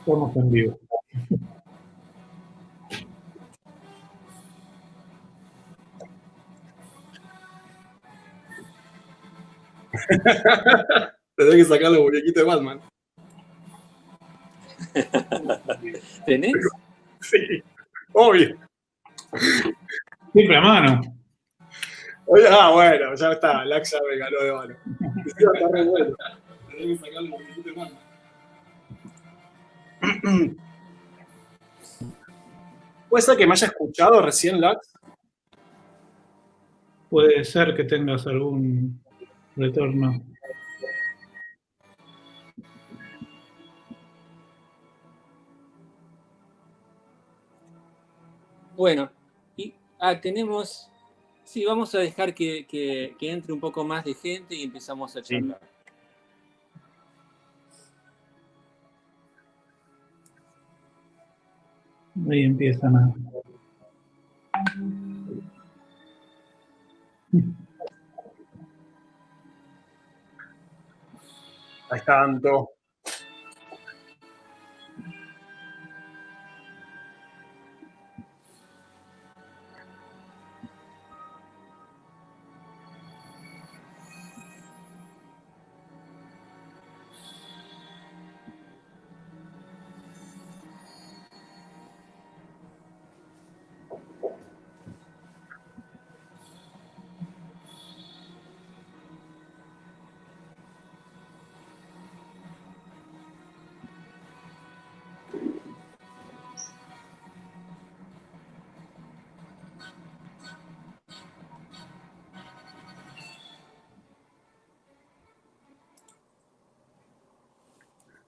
Estamos en vivo. Tenés que sacar los muñequitos de Batman. ¿Tenés? Sí, obvio. Siempre a mano. Oye, bueno, ya está. Laxa me ganó de mano. Está re bueno. Tenés que sacar los muñequitos de Batman. ¿Puede ser que me haya escuchado recién, Lax? Puede ser que tengas algún retorno. Bueno, y tenemos... Sí, vamos a dejar que entre un poco más de gente y empezamos a charlar. Ahí empiezan a... Ahí está Anto.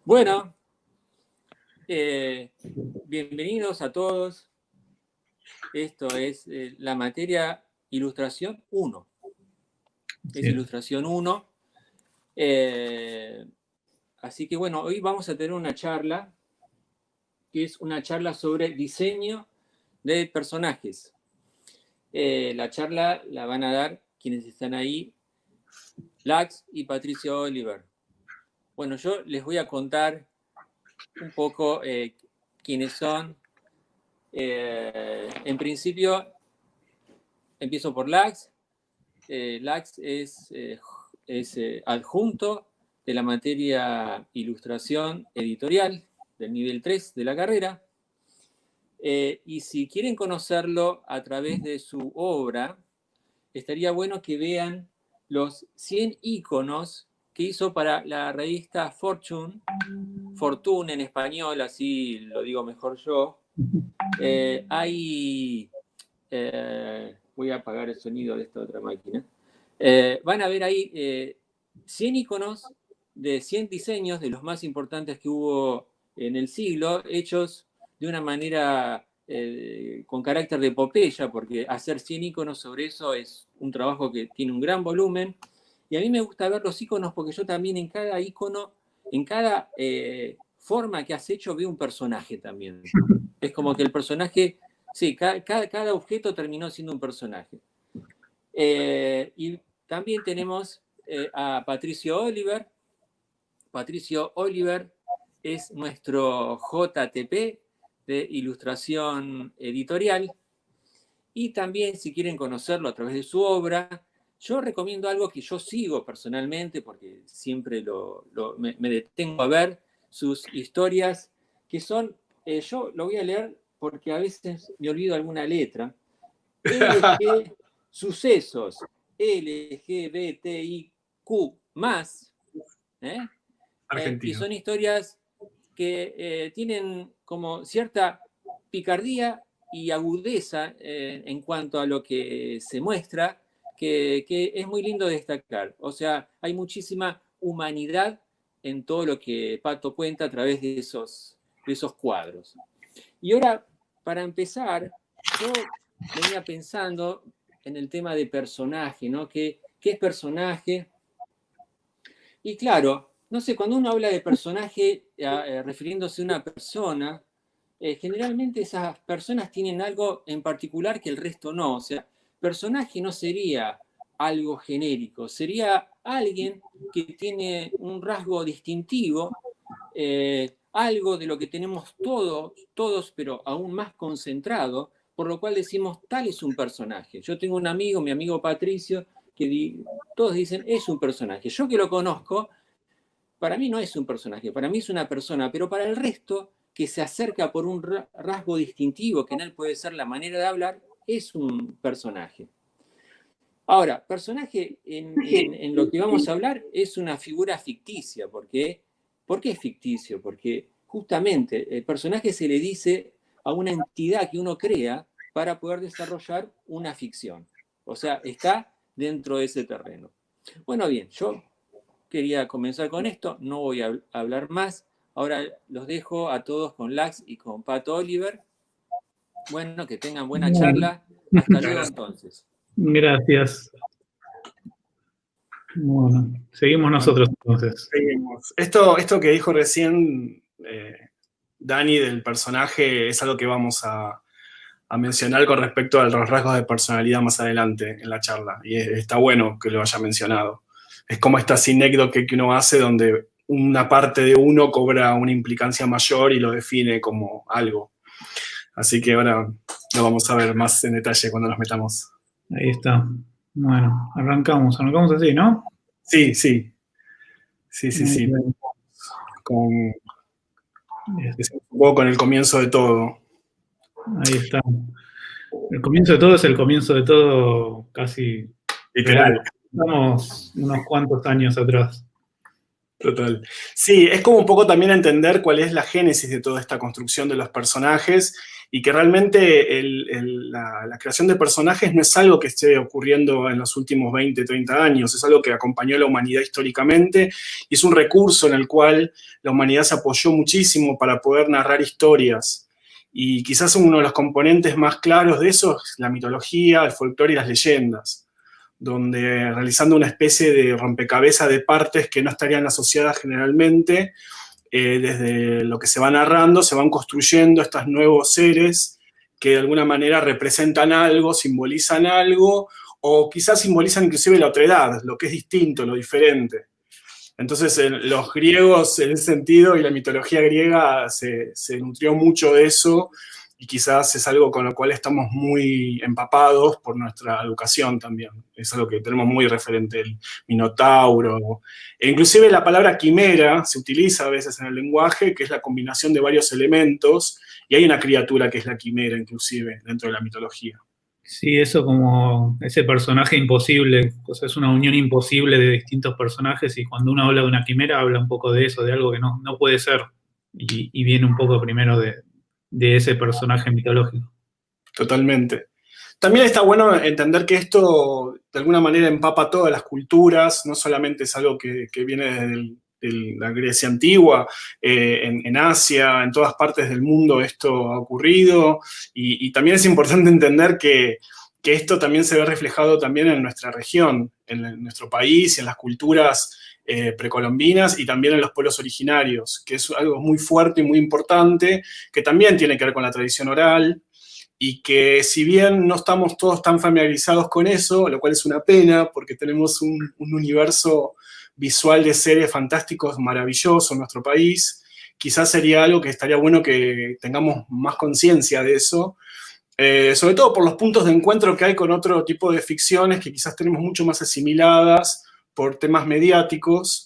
Bueno, bienvenidos a todos. Esto es la materia Ilustración 1. Es Ilustración 1. Así que bueno, hoy vamos a tener una charla, que es una charla sobre diseño de personajes. La charla la van a dar quienes están ahí, Lax y Patricio Oliver. Bueno, yo les voy a contar un poco quiénes son. En principio, empiezo por Lax. Lax es adjunto de la materia Ilustración Editorial del nivel 3 de la carrera. Y si quieren conocerlo a través de su obra, estaría bueno que vean los 100 iconos que hizo para la revista Fortune en español, así lo digo mejor yo. Voy a apagar el sonido de esta otra máquina. Van a ver ahí 100 iconos de 100 diseños de los más importantes que hubo en el siglo, hechos de una manera con carácter de epopeya, porque hacer 100 iconos sobre eso es un trabajo que tiene un gran volumen. Y a mí me gusta ver los iconos porque yo también en cada icono, en cada forma que has hecho, veo un personaje también. Es como que el personaje, sí, cada objeto terminó siendo un personaje. Y también tenemos a Patricio Oliver. Patricio Oliver es nuestro JTP de Ilustración Editorial. Y también, si quieren conocerlo a través de su obra, yo recomiendo algo que yo sigo personalmente, porque siempre me detengo a ver sus historias, que son, yo lo voy a leer porque a veces me olvido alguna letra. LG Sucesos, LGBTIQ+, y son historias que tienen como cierta picardía y agudeza en cuanto a lo que se muestra, que es muy lindo destacar. O sea, hay muchísima humanidad en todo lo que Pato cuenta a través de esos cuadros. Y ahora, para empezar, yo venía pensando en el tema de personaje, ¿no? ¿Qué es personaje? Y claro, no sé, cuando uno habla de personaje refiriéndose a una persona, generalmente esas personas tienen algo en particular que el resto no. O sea, personaje no sería algo genérico, sería alguien que tiene un rasgo distintivo, algo de lo que tenemos todos, pero aún más concentrado, por lo cual decimos, tal es un personaje. Yo tengo un amigo, mi amigo Patricio, que todos dicen, es un personaje. Yo que lo conozco, para mí no es un personaje, para mí es una persona, pero para el resto, que se acerca por un rasgo distintivo, que en él puede ser la manera de hablar, es un personaje. Ahora, personaje en lo que vamos a hablar es una figura ficticia. ¿Por qué es ficticio? Porque justamente el personaje se le dice a una entidad que uno crea para poder desarrollar una ficción. O sea, está dentro de ese terreno. Bueno, bien, yo quería comenzar con esto, no voy a hablar más. Ahora los dejo a todos con Lax y con Pato Oliver. Bueno, que tengan buena charla. Hasta luego entonces. Gracias. Bueno, seguimos nosotros entonces. Seguimos. Esto que dijo recién Dani del personaje es algo que vamos a mencionar con respecto a los rasgos de personalidad más adelante en la charla. Y está bueno que lo haya mencionado. Es como esta sinécdoque que uno hace donde una parte de uno cobra una implicancia mayor y lo define como algo. Así que ahora lo vamos a ver más en detalle cuando nos metamos. Ahí está. Bueno, arrancamos así, ¿no? Sí. Es un poco con el comienzo de todo. Ahí está. El comienzo de todo es el comienzo de todo casi literal. Estamos unos cuantos años atrás. Total. Sí, es como un poco también entender cuál es la génesis de toda esta construcción de los personajes y que realmente la creación de personajes no es algo que esté ocurriendo en los últimos 20, 30 años, es algo que acompañó a la humanidad históricamente y es un recurso en el cual la humanidad se apoyó muchísimo para poder narrar historias. Y quizás uno de los componentes más claros de eso es la mitología, el folclore y las leyendas, donde realizando una especie de rompecabezas de partes que no estarían asociadas generalmente, desde lo que se va narrando, se van construyendo estos nuevos seres que de alguna manera representan algo, simbolizan algo, o quizás simbolizan inclusive la otredad, lo que es distinto, lo diferente. Entonces, los griegos, en ese sentido, y la mitología griega se nutrió mucho de eso, y quizás es algo con lo cual estamos muy empapados por nuestra educación también. Es algo que tenemos muy referente, el minotauro. E inclusive la palabra quimera se utiliza a veces en el lenguaje, que es la combinación de varios elementos, y hay una criatura que es la quimera, inclusive, dentro de la mitología. Sí, eso como ese personaje imposible, o sea, es una unión imposible de distintos personajes y cuando uno habla de una quimera habla un poco de eso, de algo que no puede ser y viene un poco primero de ese personaje mitológico. Totalmente. También está bueno entender que esto de alguna manera empapa todas las culturas, no solamente es algo que viene de la Grecia antigua, en Asia, en todas partes del mundo esto ha ocurrido, y también es importante entender que esto también se ve reflejado también en nuestra región, en nuestro país y en las culturas precolombinas y también en los pueblos originarios, que es algo muy fuerte y muy importante, que también tiene que ver con la tradición oral, y que si bien no estamos todos tan familiarizados con eso, lo cual es una pena porque tenemos un universo visual de seres fantásticos maravilloso en nuestro país, quizás sería algo que estaría bueno que tengamos más conciencia de eso, sobre todo por los puntos de encuentro que hay con otro tipo de ficciones que quizás tenemos mucho más asimiladas por temas mediáticos,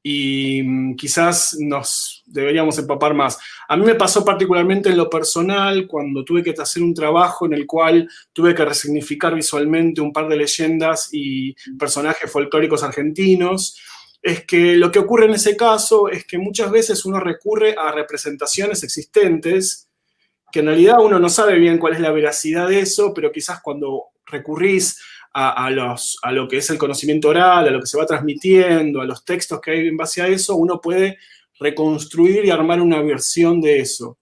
y quizás nos deberíamos empapar más. A mí me pasó particularmente en lo personal cuando tuve que hacer un trabajo en el cual tuve que resignificar visualmente un par de leyendas y personajes folclóricos argentinos. Es que lo que ocurre en ese caso es que muchas veces uno recurre a representaciones existentes que en realidad uno no sabe bien cuál es la veracidad de eso, pero quizás cuando recurrís a lo que es el conocimiento oral, a lo que se va transmitiendo, a los textos que hay en base a eso, uno puede reconstruir y armar una versión de eso.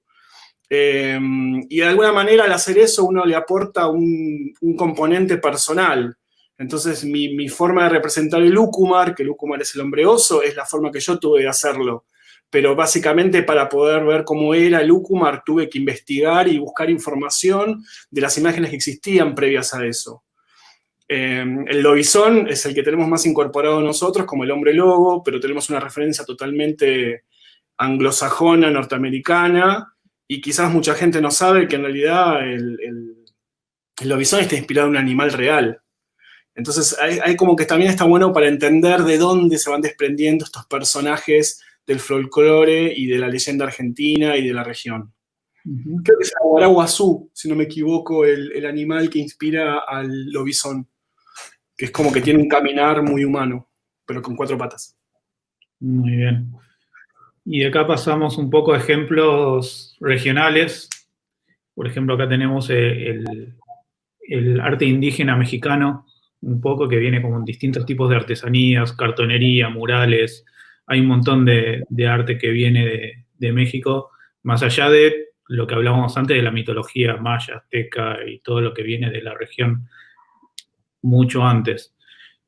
Y de alguna manera al hacer eso uno le aporta un componente personal. Entonces mi forma de representar el Ucumar, que el Ucumar es el hombre oso, es la forma que yo tuve de hacerlo. Pero básicamente para poder ver cómo era el Ucumar tuve que investigar y buscar información de las imágenes que existían previas a eso. El lobizón es el que tenemos más incorporado nosotros como el hombre lobo, pero tenemos una referencia totalmente anglosajona, norteamericana, y quizás mucha gente no sabe que en realidad el lobizón está inspirado en un animal real. Entonces, hay como que también está bueno para entender de dónde se van desprendiendo estos personajes del folclore y de la leyenda argentina y de la región. Creo que es Aguaraguazú, si no me equivoco, el animal que inspira al lobizón, que es como que tiene un caminar muy humano, pero con 4 patas. Muy bien. Y acá pasamos un poco a ejemplos regionales. Por ejemplo, acá tenemos el arte indígena mexicano, un poco que viene con distintos tipos de artesanías, cartonería, murales. Hay un montón de arte que viene de México, más allá de lo que hablábamos antes de la mitología maya, azteca y todo lo que viene de la región mucho antes.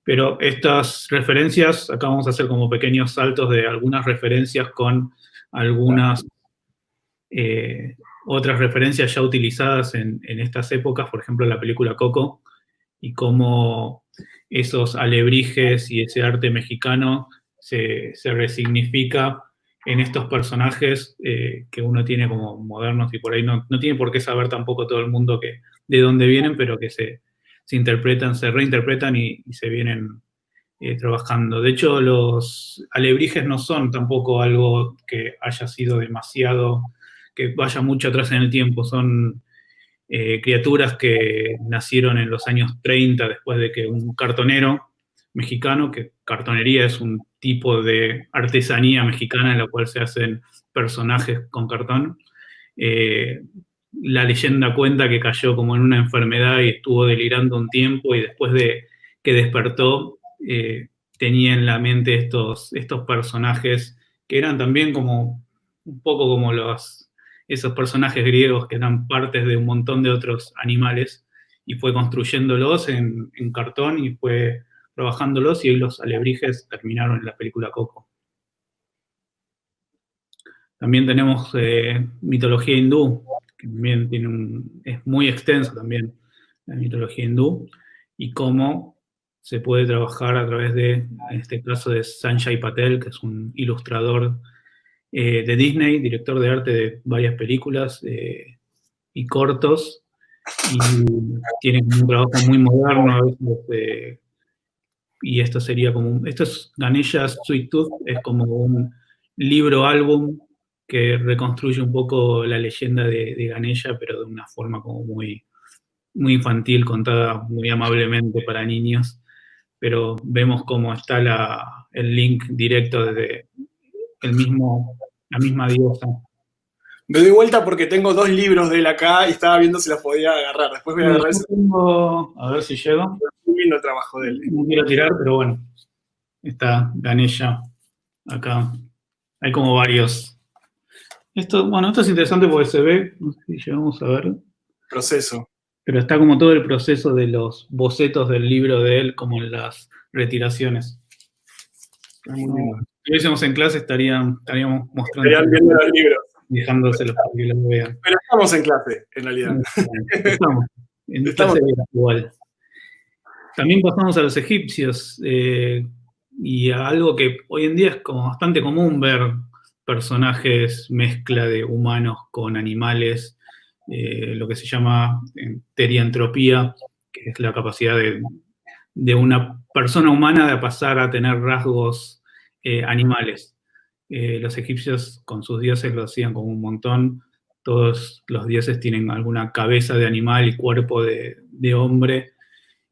Pero estas referencias, acá vamos a hacer como pequeños saltos de algunas referencias con algunas otras referencias ya utilizadas en estas épocas, por ejemplo la película Coco, y cómo esos alebrijes y ese arte mexicano se resignifica en estos personajes que uno tiene como modernos y por ahí no tiene por qué saber tampoco todo el mundo de dónde vienen, pero que se interpretan, se reinterpretan y se vienen trabajando. De hecho, los alebrijes no son tampoco algo que haya sido demasiado, que vaya mucho atrás en el tiempo, son criaturas que nacieron en los años 30 después de que un cartonero mexicano, que cartonería es un tipo de artesanía mexicana en la cual se hacen personajes con cartón. La leyenda cuenta que cayó como en una enfermedad y estuvo delirando un tiempo y después de que despertó tenía en la mente estos personajes que eran también como un poco como esos personajes griegos que eran partes de un montón de otros animales y fue construyéndolos en cartón y fue trabajándolos y hoy los alebrijes terminaron en la película Coco. También tenemos mitología hindú, que también es muy extensa también la mitología hindú, y cómo se puede trabajar a través de, en este caso, de Sanjay Patel, que es un ilustrador de Disney, director de arte de varias películas y cortos, y tiene un trabajo muy moderno a veces, y esto sería como, esto es Ganesha's Sweet Tooth, es como un libro álbum que reconstruye un poco la leyenda de Ganesha, pero de una forma como muy, muy infantil, contada muy amablemente para niños, pero vemos cómo está el link directo desde la misma diosa. Me doy vuelta porque tengo 2 libros de él acá y estaba viendo si los podía agarrar. Después voy a agarrar ese. A ver si llego. Muy lindo trabajo de él. No quiero tirar, pero bueno. Está Ganesha acá. Hay como varios. Esto es interesante porque se ve, no sé si llegamos a ver. Proceso. Pero está como todo el proceso de los bocetos del libro de él, como en las retiraciones. Muy lindo. Si estuviésemos en clase estaríamos mostrando. Estarían viendo los libros. Dejándoselos para que los vean. Pero estamos en clase, en realidad. Estamos. En clase igual. También pasamos a los egipcios y a algo que hoy en día es como bastante común ver personajes mezcla de humanos con animales, lo que se llama teriantropía, que es la capacidad de una persona humana de pasar a tener rasgos animales. Los egipcios con sus dioses lo hacían como un montón. Todos los dioses tienen alguna cabeza de animal y cuerpo de hombre.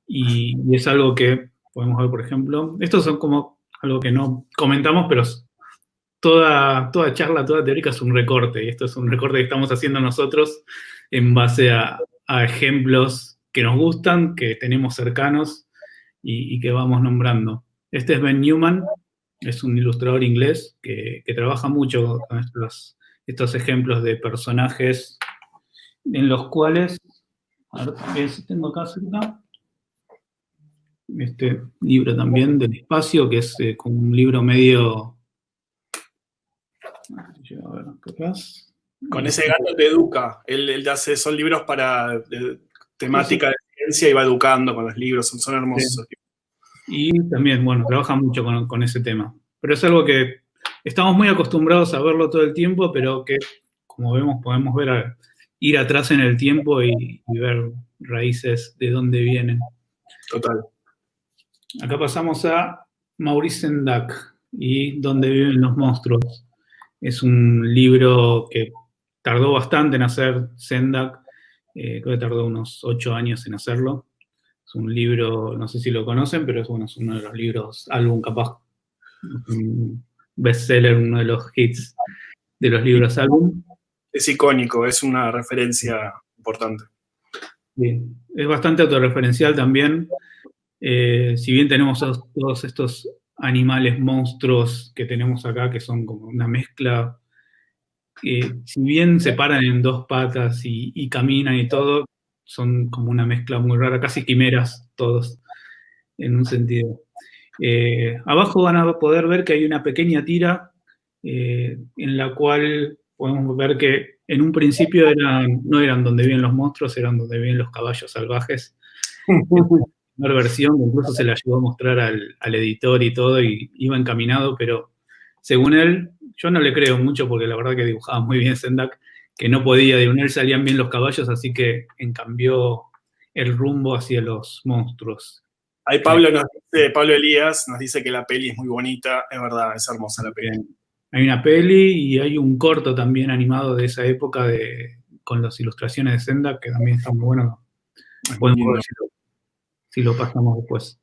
Y es algo que podemos ver, por ejemplo. Estos son como algo que no comentamos, pero toda charla, toda teórica es un recorte. Y esto es un recorte que estamos haciendo nosotros en base a ejemplos que nos gustan, que tenemos cercanos y que vamos nombrando. Este es Ben Newman. Es un ilustrador inglés que trabaja mucho con estos ejemplos de personajes en los cuales, a ver también si tengo acá cerca, este libro también del espacio, que es como un libro medio... A ver, acá. Con ese gato te educa. Él hace, son libros para temática de ciencia y va educando con los libros, son hermosos. Sí. Y también, bueno, trabaja mucho con ese tema. Pero es algo que estamos muy acostumbrados a verlo todo el tiempo, pero que, como vemos, podemos ver ir atrás en el tiempo y ver raíces de dónde vienen. Total. Acá pasamos a Maurice Sendak y Dónde viven los monstruos. Es un libro que tardó bastante en hacer Sendak, creo que tardó unos 8 años en hacerlo. Es un libro, no sé si lo conocen, pero es uno de los libros, álbum capaz, un bestseller, uno de los hits de los libros álbum. Es icónico, es una referencia importante. Bien. Es bastante autorreferencial también. Si bien tenemos todos estos animales monstruos que tenemos acá, que son como una mezcla, si bien se paran en 2 patas y caminan y todo, son como una mezcla muy rara, casi quimeras todos, en un sentido. Abajo van a poder ver que hay una pequeña tira en la cual podemos ver que en un principio no eran donde viven los monstruos, eran donde viven los caballos salvajes. La primera versión, que incluso se la llevó a mostrar al editor y todo, y iba encaminado, pero según él, yo no le creo mucho porque la verdad que dibujaba muy bien Sendak, que no podía, de él salían bien los caballos, así que cambió el rumbo hacia los monstruos. Ahí Pablo Elías nos dice que la peli es muy bonita, es verdad, es hermosa la peli. Hay una peli y hay un corto también animado de esa época con las ilustraciones de Sendak, que también está muy bueno. Podemos ver si lo pasamos después.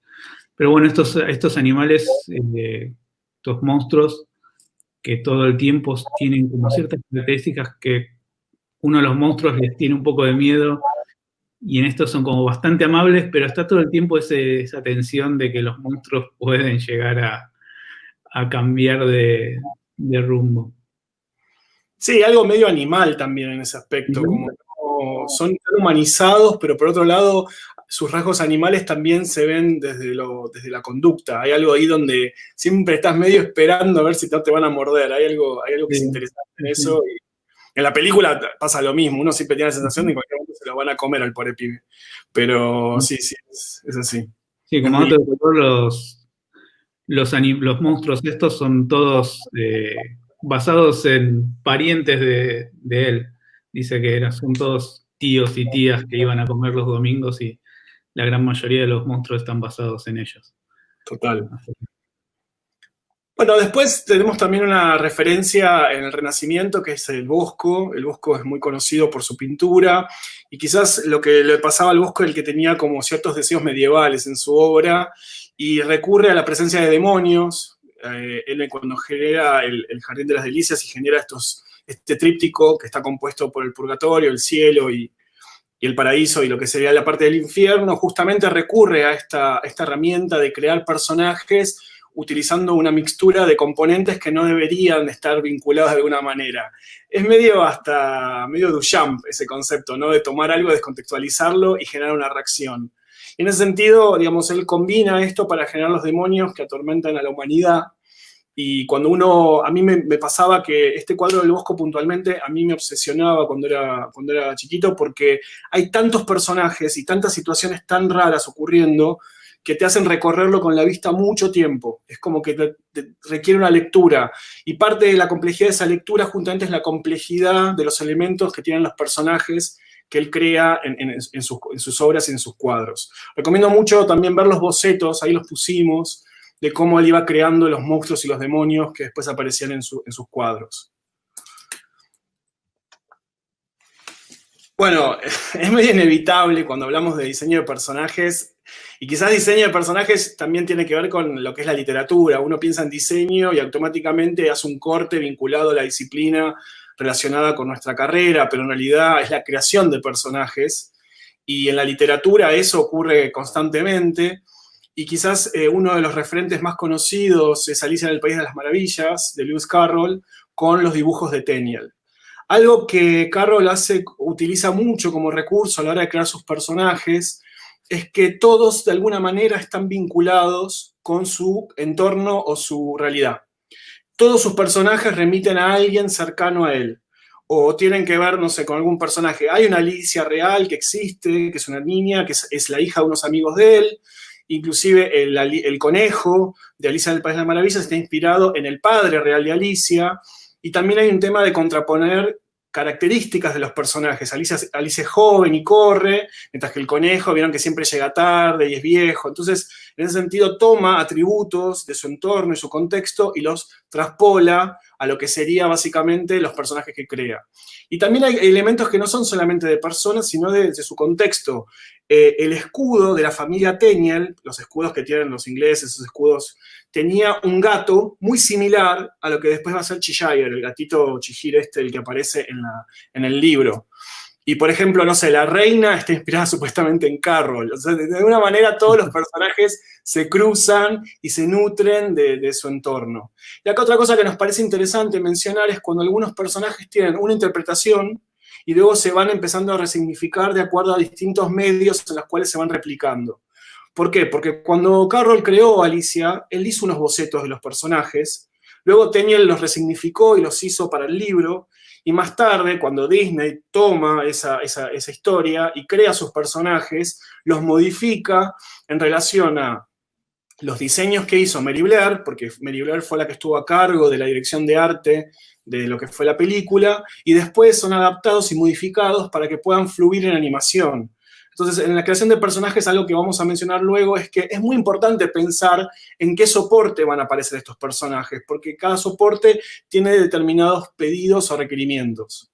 Pero bueno, estos animales, estos monstruos, que todo el tiempo tienen como ciertas características que uno de los monstruos les tiene un poco de miedo, y en estos son como bastante amables, pero está todo el tiempo esa tensión de que los monstruos pueden llegar a cambiar de rumbo. Sí, algo medio animal también en ese aspecto, como son tan humanizados, pero por otro lado, sus rasgos animales también se ven desde la conducta. Hay algo ahí donde siempre estás medio esperando a ver si no te van a morder. Hay algo que es interesante en eso. Y en la película pasa lo mismo. Uno siempre tiene la sensación de que en cualquier momento se lo van a comer al pobre pibe. Pero sí, es así. Sí, como dato de color, los monstruos estos son todos basados en parientes de él. Dice que son todos tíos y tías que iban a comer los domingos, y la gran mayoría de los monstruos están basados en ellos. Total. Bueno, después tenemos también una referencia en el Renacimiento, que es el Bosco. El Bosco es muy conocido por su pintura, y quizás lo que le pasaba al Bosco es el que tenía como ciertos deseos medievales en su obra, y recurre a la presencia de demonios. Él cuando genera el Jardín de las Delicias y genera este tríptico que está compuesto por el purgatorio, el cielo y el paraíso y lo que sería la parte del infierno, justamente recurre a esta herramienta de crear personajes utilizando una mixtura de componentes que no deberían estar vinculados de alguna manera. Es medio Duchamp ese concepto, ¿no? De tomar algo, descontextualizarlo y generar una reacción. Y en ese sentido, digamos, él combina esto para generar los demonios que atormentan a la humanidad. Y a mí me pasaba que este cuadro del Bosco puntualmente a mí me obsesionaba cuando era chiquito, porque hay tantos personajes y tantas situaciones tan raras ocurriendo que te hacen recorrerlo con la vista mucho tiempo. Es como que te requiere una lectura. Y parte de la complejidad de esa lectura justamente es la complejidad de los elementos que tienen los personajes que él crea en sus obras y en sus cuadros. Recomiendo mucho también ver los bocetos, ahí los pusimos, de cómo él iba creando los monstruos y los demonios que después aparecían en sus cuadros. Bueno, es medio inevitable cuando hablamos de diseño de personajes, y quizás diseño de personajes también tiene que ver con lo que es la literatura. Uno piensa en diseño y automáticamente hace un corte vinculado a la disciplina relacionada con nuestra carrera, pero en realidad es la creación de personajes, y en la literatura eso ocurre constantemente. Y quizás uno de los referentes más conocidos es Alicia en el País de las Maravillas, de Lewis Carroll, con los dibujos de Tenniel. Algo que Carroll utiliza mucho como recurso a la hora de crear sus personajes es que todos de alguna manera están vinculados con su entorno o su realidad. Todos sus personajes remiten a alguien cercano a él, o tienen que ver, no sé, con algún personaje. Hay una Alicia real que existe, que es una niña, que es la hija de unos amigos de él, inclusive el conejo de Alicia en el País de las Maravillas está inspirado en el padre real de Alicia, y también hay un tema de contraponer características de los personajes. Alicia es joven y corre, mientras que el conejo, vieron que siempre llega tarde y es viejo. Entonces, en ese sentido, toma atributos de su entorno y su contexto y los traspola a lo que sería básicamente los personajes que crea. Y también hay elementos que no son solamente de personas, sino de su contexto. El escudo de la familia Tenniel, los escudos que tienen los ingleses, esos escudos, tenía un gato muy similar a lo que después va a ser Cheshire, el gatito Chihire el que aparece en el libro. Y, por ejemplo, no sé, la reina está inspirada supuestamente en Carroll. O sea, de alguna manera todos los personajes se cruzan y se nutren de su entorno. Y acá otra cosa que nos parece interesante mencionar es cuando algunos personajes tienen una interpretación y luego se van empezando a resignificar de acuerdo a distintos medios en los cuales se van replicando. ¿Por qué? Porque cuando Carroll creó a Alicia, él hizo unos bocetos de los personajes, luego Tenniel los resignificó y los hizo para el libro, y más tarde, cuando Disney toma esa historia y crea sus personajes, los modifica en relación a los diseños que hizo Mary Blair, porque Mary Blair fue la que estuvo a cargo de la dirección de arte de lo que fue la película, y después son adaptados y modificados para que puedan fluir en animación. Entonces, en la creación de personajes, algo que vamos a mencionar luego es que es muy importante pensar en qué soporte van a aparecer estos personajes, porque cada soporte tiene determinados pedidos o requerimientos.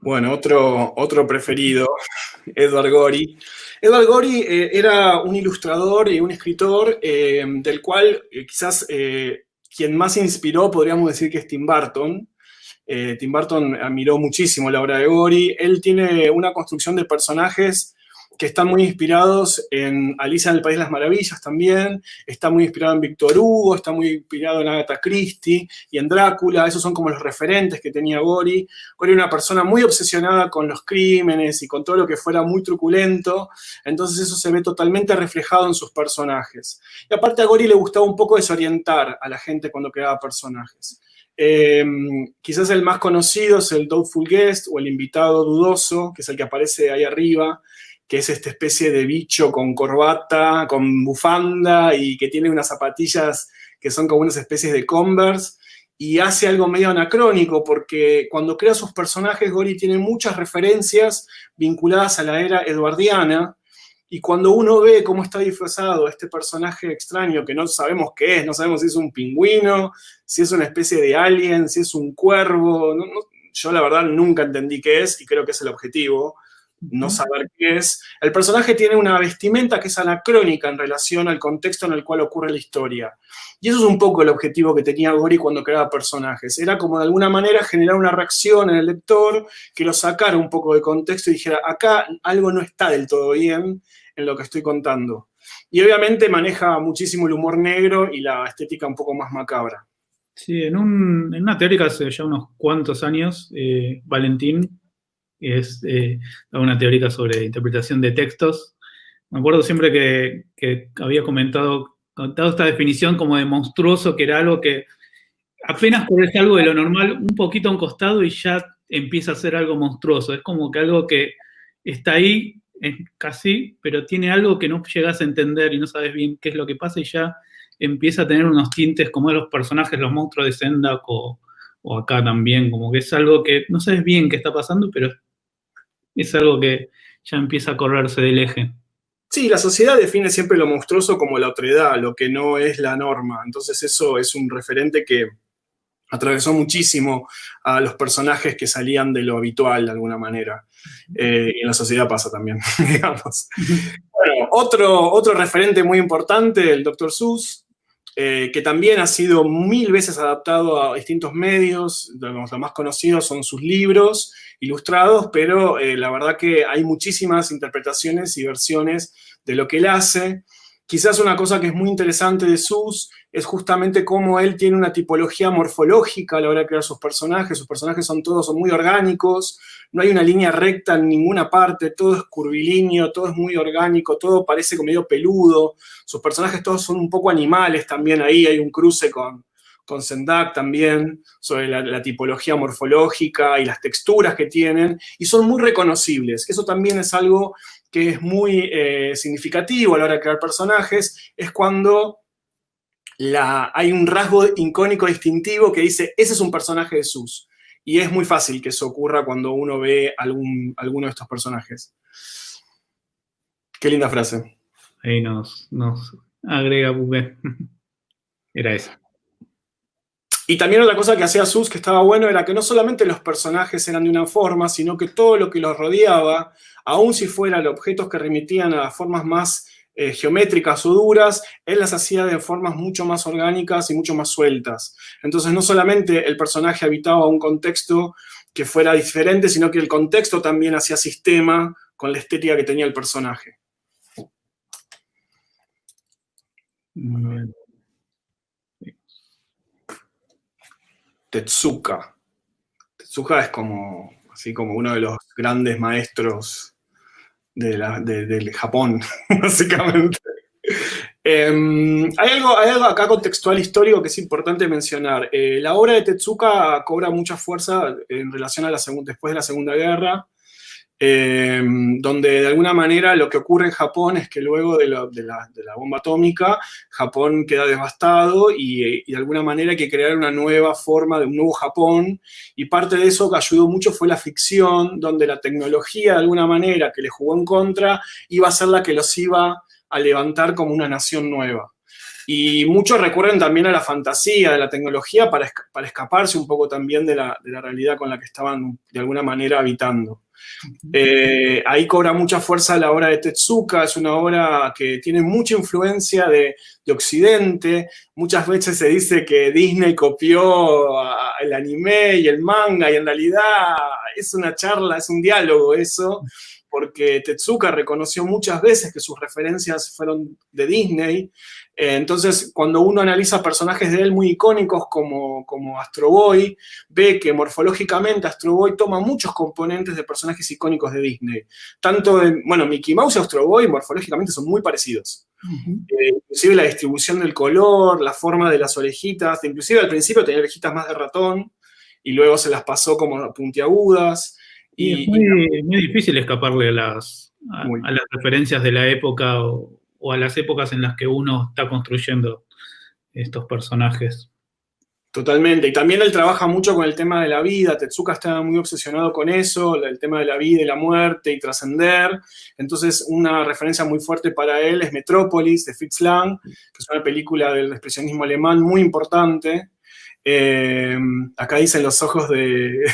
Bueno, otro preferido, Edward Gorey. Edward Gorey era un ilustrador y un escritor del cual quizás quien más inspiró podríamos decir que es Tim Burton. Tim Burton admiró muchísimo la obra de Gorey. Él tiene una construcción de personajes que están muy inspirados en Alicia en el País de las Maravillas también, está muy inspirado en Víctor Hugo, está muy inspirado en Agatha Christie y en Drácula. Esos son como los referentes que tenía Gorey. Gorey era una persona muy obsesionada con los crímenes y con todo lo que fuera muy truculento, entonces eso se ve totalmente reflejado en sus personajes. Y aparte a Gorey le gustaba un poco desorientar a la gente cuando creaba personajes. Quizás el más conocido es el Doubtful Guest o el invitado dudoso, que es el que aparece ahí arriba, que es esta especie de bicho con corbata, con bufanda y que tiene unas zapatillas que son como unas especies de Converse, y hace algo medio anacrónico porque cuando crea sus personajes Gorey tiene muchas referencias vinculadas a la era eduardiana. Y cuando uno ve cómo está disfrazado este personaje extraño, que no sabemos qué es, no sabemos si es un pingüino, si es una especie de alien, si es un cuervo, yo la verdad nunca entendí qué es y creo que es el objetivo, no saber qué es. El personaje tiene una vestimenta que es anacrónica en relación al contexto en el cual ocurre la historia. Y eso es un poco el objetivo que tenía Gorey cuando creaba personajes. Era como de alguna manera generar una reacción en el lector que lo sacara un poco de contexto y dijera, acá algo no está del todo bien en lo que estoy contando. Y obviamente maneja muchísimo el humor negro y la estética un poco más macabra. Sí, en una teórica hace ya unos cuantos años, Valentín, es una teórica sobre interpretación de textos. Me acuerdo siempre que había comentado esta definición como de monstruoso, que era algo que apenas parece algo de lo normal, un poquito a un costado y ya empieza a ser algo monstruoso. Es como que algo que está ahí, casi, pero tiene algo que no llegas a entender y no sabes bien qué es lo que pasa y ya empieza a tener unos tintes como de los personajes, los monstruos de Sendak o acá también, como que es algo que no sabes bien qué está pasando, pero es algo que ya empieza a correrse del eje. Sí, la sociedad define siempre lo monstruoso como la otredad, lo que no es la norma. Entonces eso es un referente que atravesó muchísimo a los personajes que salían de lo habitual de alguna manera. Y en la sociedad pasa también, digamos. Bueno, otro referente muy importante, el Dr. Seuss, que también ha sido 1000 veces adaptado a distintos medios. Los más conocidos son sus libros ilustrados, pero la verdad que hay muchísimas interpretaciones y versiones de lo que él hace. Quizás una cosa que es muy interesante de Seuss es justamente cómo él tiene una tipología morfológica a la hora de crear sus personajes. Sus personajes son muy orgánicos, no hay una línea recta en ninguna parte, todo es curvilíneo, todo es muy orgánico, todo parece como medio peludo. Sus personajes todos son un poco animales también, ahí hay un cruce con Sendak también, sobre la tipología morfológica y las texturas que tienen, y son muy reconocibles. Eso también es algo que es muy significativo a la hora de crear personajes, es cuando hay un rasgo icónico distintivo que dice, ese es un personaje de Sus. Y es muy fácil que eso ocurra cuando uno ve alguno de estos personajes. Qué linda frase. Ahí nos agrega Bugué. Era eso. Y también otra cosa que hacía Sus que estaba bueno era que no solamente los personajes eran de una forma, sino que todo lo que los rodeaba, aun si fueran objetos que remitían a formas más geométricas o duras, él las hacía de formas mucho más orgánicas y mucho más sueltas. Entonces no solamente el personaje habitaba un contexto que fuera diferente, sino que el contexto también hacía sistema con la estética que tenía el personaje. Muy bien. Tezuka. Tezuka es así como uno de los grandes maestros del Japón, básicamente. Hay algo acá contextual histórico que es importante mencionar. La obra de Tezuka cobra mucha fuerza en relación a después de la Segunda Guerra, donde de alguna manera lo que ocurre en Japón es que luego de la bomba atómica, Japón queda devastado y de alguna manera hay que crear una nueva forma de un nuevo Japón, y parte de eso que ayudó mucho fue la ficción, donde la tecnología de alguna manera que le jugó en contra iba a ser la que los iba a levantar como una nación nueva. Y muchos recurren también a la fantasía de la tecnología para escaparse un poco también de la realidad con la que estaban de alguna manera habitando. Ahí cobra mucha fuerza la obra de Tezuka, es una obra que tiene mucha influencia de Occidente. Muchas veces se dice que Disney copió el anime y el manga, y en realidad es una charla, es un diálogo eso, porque Tezuka reconoció muchas veces que sus referencias fueron de Disney. Entonces, cuando uno analiza personajes de él muy icónicos como Astro Boy, ve que morfológicamente Astro Boy toma muchos componentes de personajes icónicos de Disney. Mickey Mouse y Astro Boy morfológicamente son muy parecidos. Inclusive la distribución del color, la forma de las orejitas, inclusive al principio tenía orejitas más de ratón, y luego se las pasó como puntiagudas. Y es muy difícil escaparle a las referencias de la época o a las épocas en las que uno está construyendo estos personajes. Totalmente, y también él trabaja mucho con el tema de la vida. Tezuka está muy obsesionado con eso, el tema de la vida y la muerte y trascender. Entonces, una referencia muy fuerte para él es Metrópolis, de Fritz Lang, que es una película del expresionismo alemán muy importante. Acá dicen los ojos de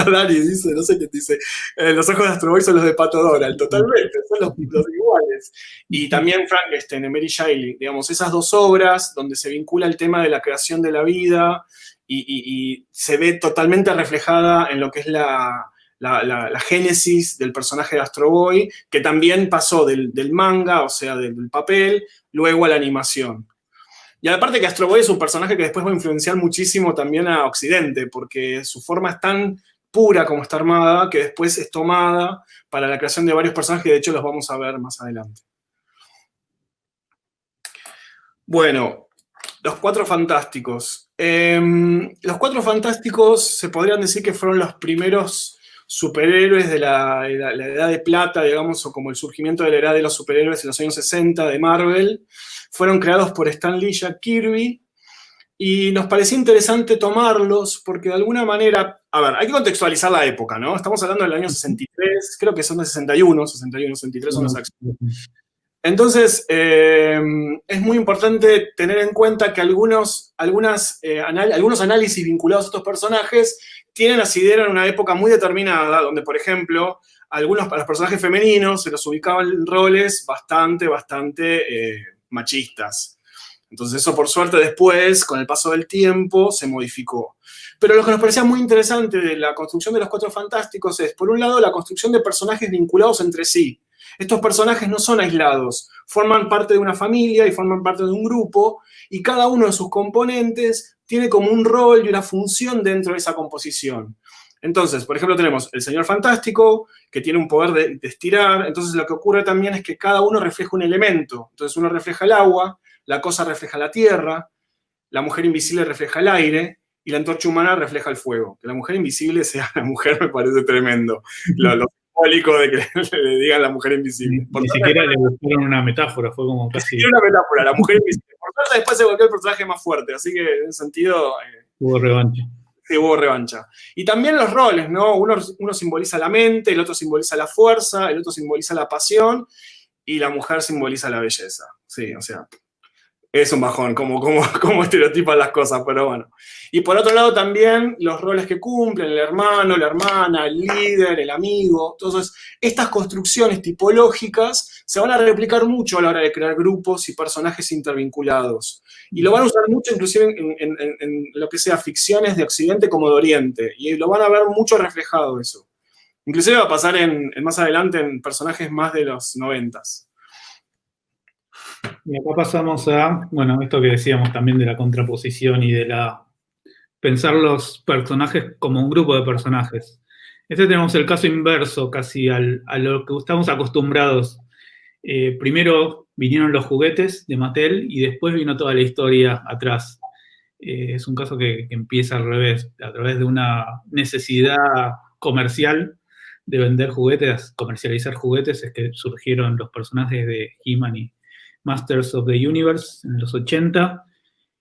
Dani, dice, no sé qué dice, los ojos de Astro Boy son los de Pato Donald, totalmente, son los iguales. Y también Frankenstein, de Mary Shelley, digamos, esas dos obras donde se vincula el tema de la creación de la vida y se ve totalmente reflejada en lo que es la génesis del personaje de Astro Boy, que también pasó del manga, o sea, del papel, luego a la animación. Y aparte que Astro Boy es un personaje que después va a influenciar muchísimo también a Occidente, porque su forma es tan pura como está armada, que después es tomada para la creación de varios personajes, que de hecho los vamos a ver más adelante. Bueno, los Cuatro Fantásticos. Los Cuatro Fantásticos se podrían decir que fueron los primeros superhéroes de la Edad de Plata, digamos, o como el surgimiento de la Edad de los Superhéroes en los años 60 de Marvel. Fueron creados por Stan Lee y Jack Kirby, y nos parecía interesante tomarlos porque de alguna manera, a ver, hay que contextualizar la época, ¿no? Estamos hablando del año 63, creo que son de 61, 63 son las acciones. Entonces, es muy importante tener en cuenta que algunos análisis vinculados a estos personajes tienen asidero en una época muy determinada, donde, por ejemplo, a los personajes femeninos se los ubicaban en roles bastante machistas. Entonces eso, por suerte, después, con el paso del tiempo, se modificó. Pero lo que nos parecía muy interesante de la construcción de los Cuatro Fantásticos es, por un lado, la construcción de personajes vinculados entre sí. Estos personajes no son aislados, forman parte de una familia y forman parte de un grupo, y cada uno de sus componentes tiene como un rol y una función dentro de esa composición. Entonces, por ejemplo, tenemos el Señor Fantástico, que tiene un poder de estirar. Entonces, lo que ocurre también es que cada uno refleja un elemento. Entonces, uno refleja el agua, la cosa refleja la tierra, la mujer invisible refleja el aire, y la antorcha humana refleja el fuego. Que la mujer invisible sea la mujer me parece tremendo. Los simbólico de que le digan la mujer invisible. Ni siquiera le buscaron una metáfora, fue como casi... Ni una metáfora, la mujer invisible. Por suerte después se volvió el personaje más fuerte, así que en ese sentido... hubo revancha. Sí, hubo revancha. Y también los roles, ¿no? Uno simboliza la mente, el otro simboliza la fuerza, el otro simboliza la pasión, y la mujer simboliza la belleza. Sí, o sea... Es un bajón, como estereotipan las cosas, pero bueno. Y por otro lado también los roles que cumplen, el hermano, la hermana, el líder, el amigo. Entonces, estas construcciones tipológicas se van a replicar mucho a la hora de crear grupos y personajes intervinculados. Y lo van a usar mucho inclusive en lo que sea ficciones de Occidente como de Oriente. Y lo van a ver mucho reflejado eso. Inclusive va a pasar más adelante en personajes más de los 90s. Y acá pasamos a, bueno, esto que decíamos también de la contraposición y de pensar los personajes como un grupo de personajes. Tenemos el caso inverso casi a lo que estamos acostumbrados. Primero vinieron los juguetes de Mattel y después vino toda la historia atrás. Es un caso que empieza al revés, a través de una necesidad comercial de vender juguetes, comercializar juguetes, es que surgieron los personajes de He-Man y Masters of the Universe en los 80,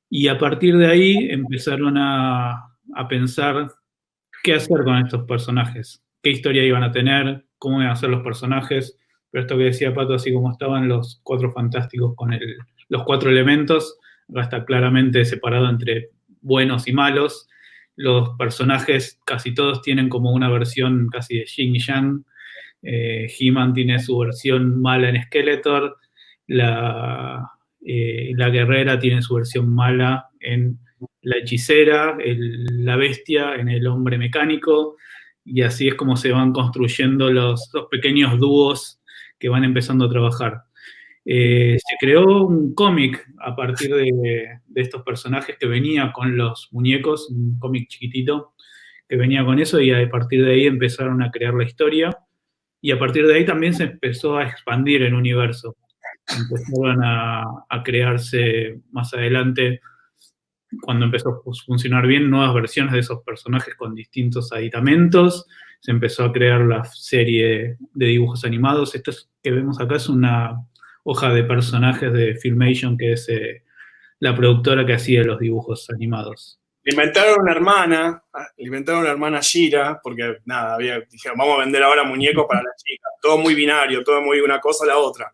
y a partir de ahí empezaron a pensar qué hacer con estos personajes, qué historia iban a tener, cómo iban a ser los personajes. Pero esto que decía Pato, así como estaban los Cuatro Fantásticos con los 4 elementos, acá está claramente separado entre buenos y malos. Los personajes casi todos tienen como una versión casi de yin y yang. He-Man tiene su versión mala en Skeletor, la guerrera tiene su versión mala en la hechicera, la bestia en el hombre mecánico, y así es como se van construyendo los pequeños dúos que van empezando a trabajar. Se creó un cómic a partir de estos personajes que venía con los muñecos, un cómic chiquitito que venía con eso, y a partir de ahí empezaron a crear la historia, y a partir de ahí también se empezó a expandir el universo. Empezaron a crearse más adelante, cuando empezó a funcionar bien, nuevas versiones de esos personajes con distintos aditamentos. Se empezó a crear la serie de dibujos animados. Esto que vemos acá es una hoja de personajes de Filmation, que es la productora que hacía los dibujos animados. Le inventaron una hermana Shira, porque nada, dijeron, vamos a vender ahora muñecos para la chica. Todo muy binario, todo muy una cosa a la otra.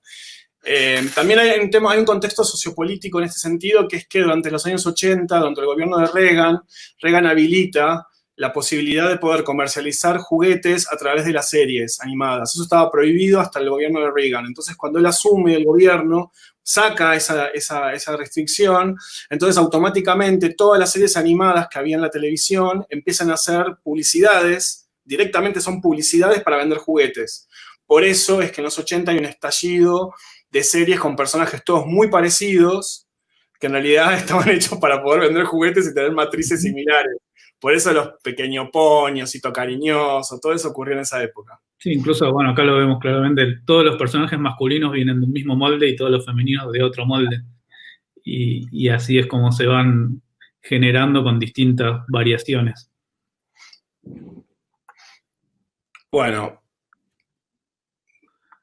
También hay un contexto sociopolítico en este sentido, que es que durante los años 80, durante el gobierno de Reagan habilita la posibilidad de poder comercializar juguetes a través de las series animadas. Eso estaba prohibido hasta el gobierno de Reagan. Entonces, cuando él asume el gobierno, saca esa restricción. Entonces, automáticamente, todas las series animadas que había en la televisión empiezan a hacer publicidades, directamente son publicidades para vender juguetes. Por eso es que en los 80 hay un estallido de series con personajes todos muy parecidos, que en realidad estaban hechos para poder vender juguetes y tener matrices similares. Por eso los Pequeño Pony, Osito Cariñoso, todo eso ocurrió en esa época. Sí, incluso, bueno, acá lo vemos claramente, todos los personajes masculinos vienen del mismo molde y todos los femeninos de otro molde. Y así es como se van generando con distintas variaciones. Bueno.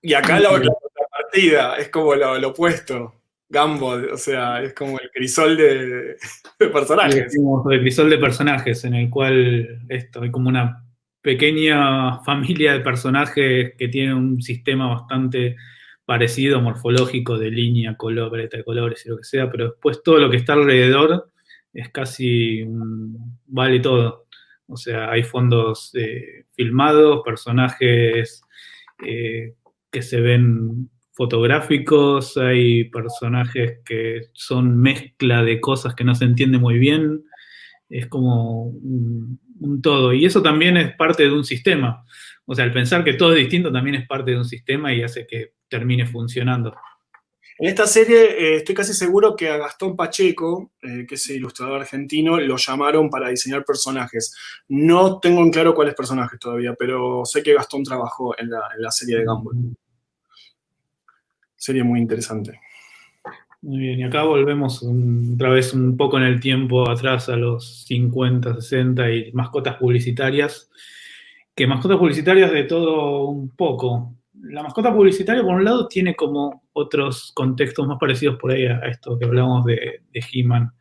Y acá la contrapartida es como lo opuesto. Gumball, o sea, es como el crisol de personajes. El crisol de personajes, en el cual hay como una pequeña familia de personajes que tienen un sistema bastante parecido, morfológico, de línea, color, paleta de colores y lo que sea, pero después todo lo que está alrededor es casi vale todo. O sea, hay fondos filmados, personajes que se ven fotográficos, hay personajes que son mezcla de cosas que no se entiende muy bien, es como un todo. Y eso también es parte de un sistema. O sea, el pensar que todo es distinto también es parte de un sistema y hace que termine funcionando. En esta serie estoy casi seguro que a Gastón Pacheco, que es el ilustrador argentino, lo llamaron para diseñar personajes. No tengo en claro cuáles personajes todavía, pero sé que Gastón trabajó en la serie de Gumball. Serie muy interesante. Muy bien, y acá volvemos otra vez un poco en el tiempo atrás, a los 50, 60 y mascotas publicitarias, Que mascotas publicitarias de todo un poco. La mascota publicitaria, por un lado, tiene como otros contextos más parecidos por ahí a esto que hablamos de He-Man,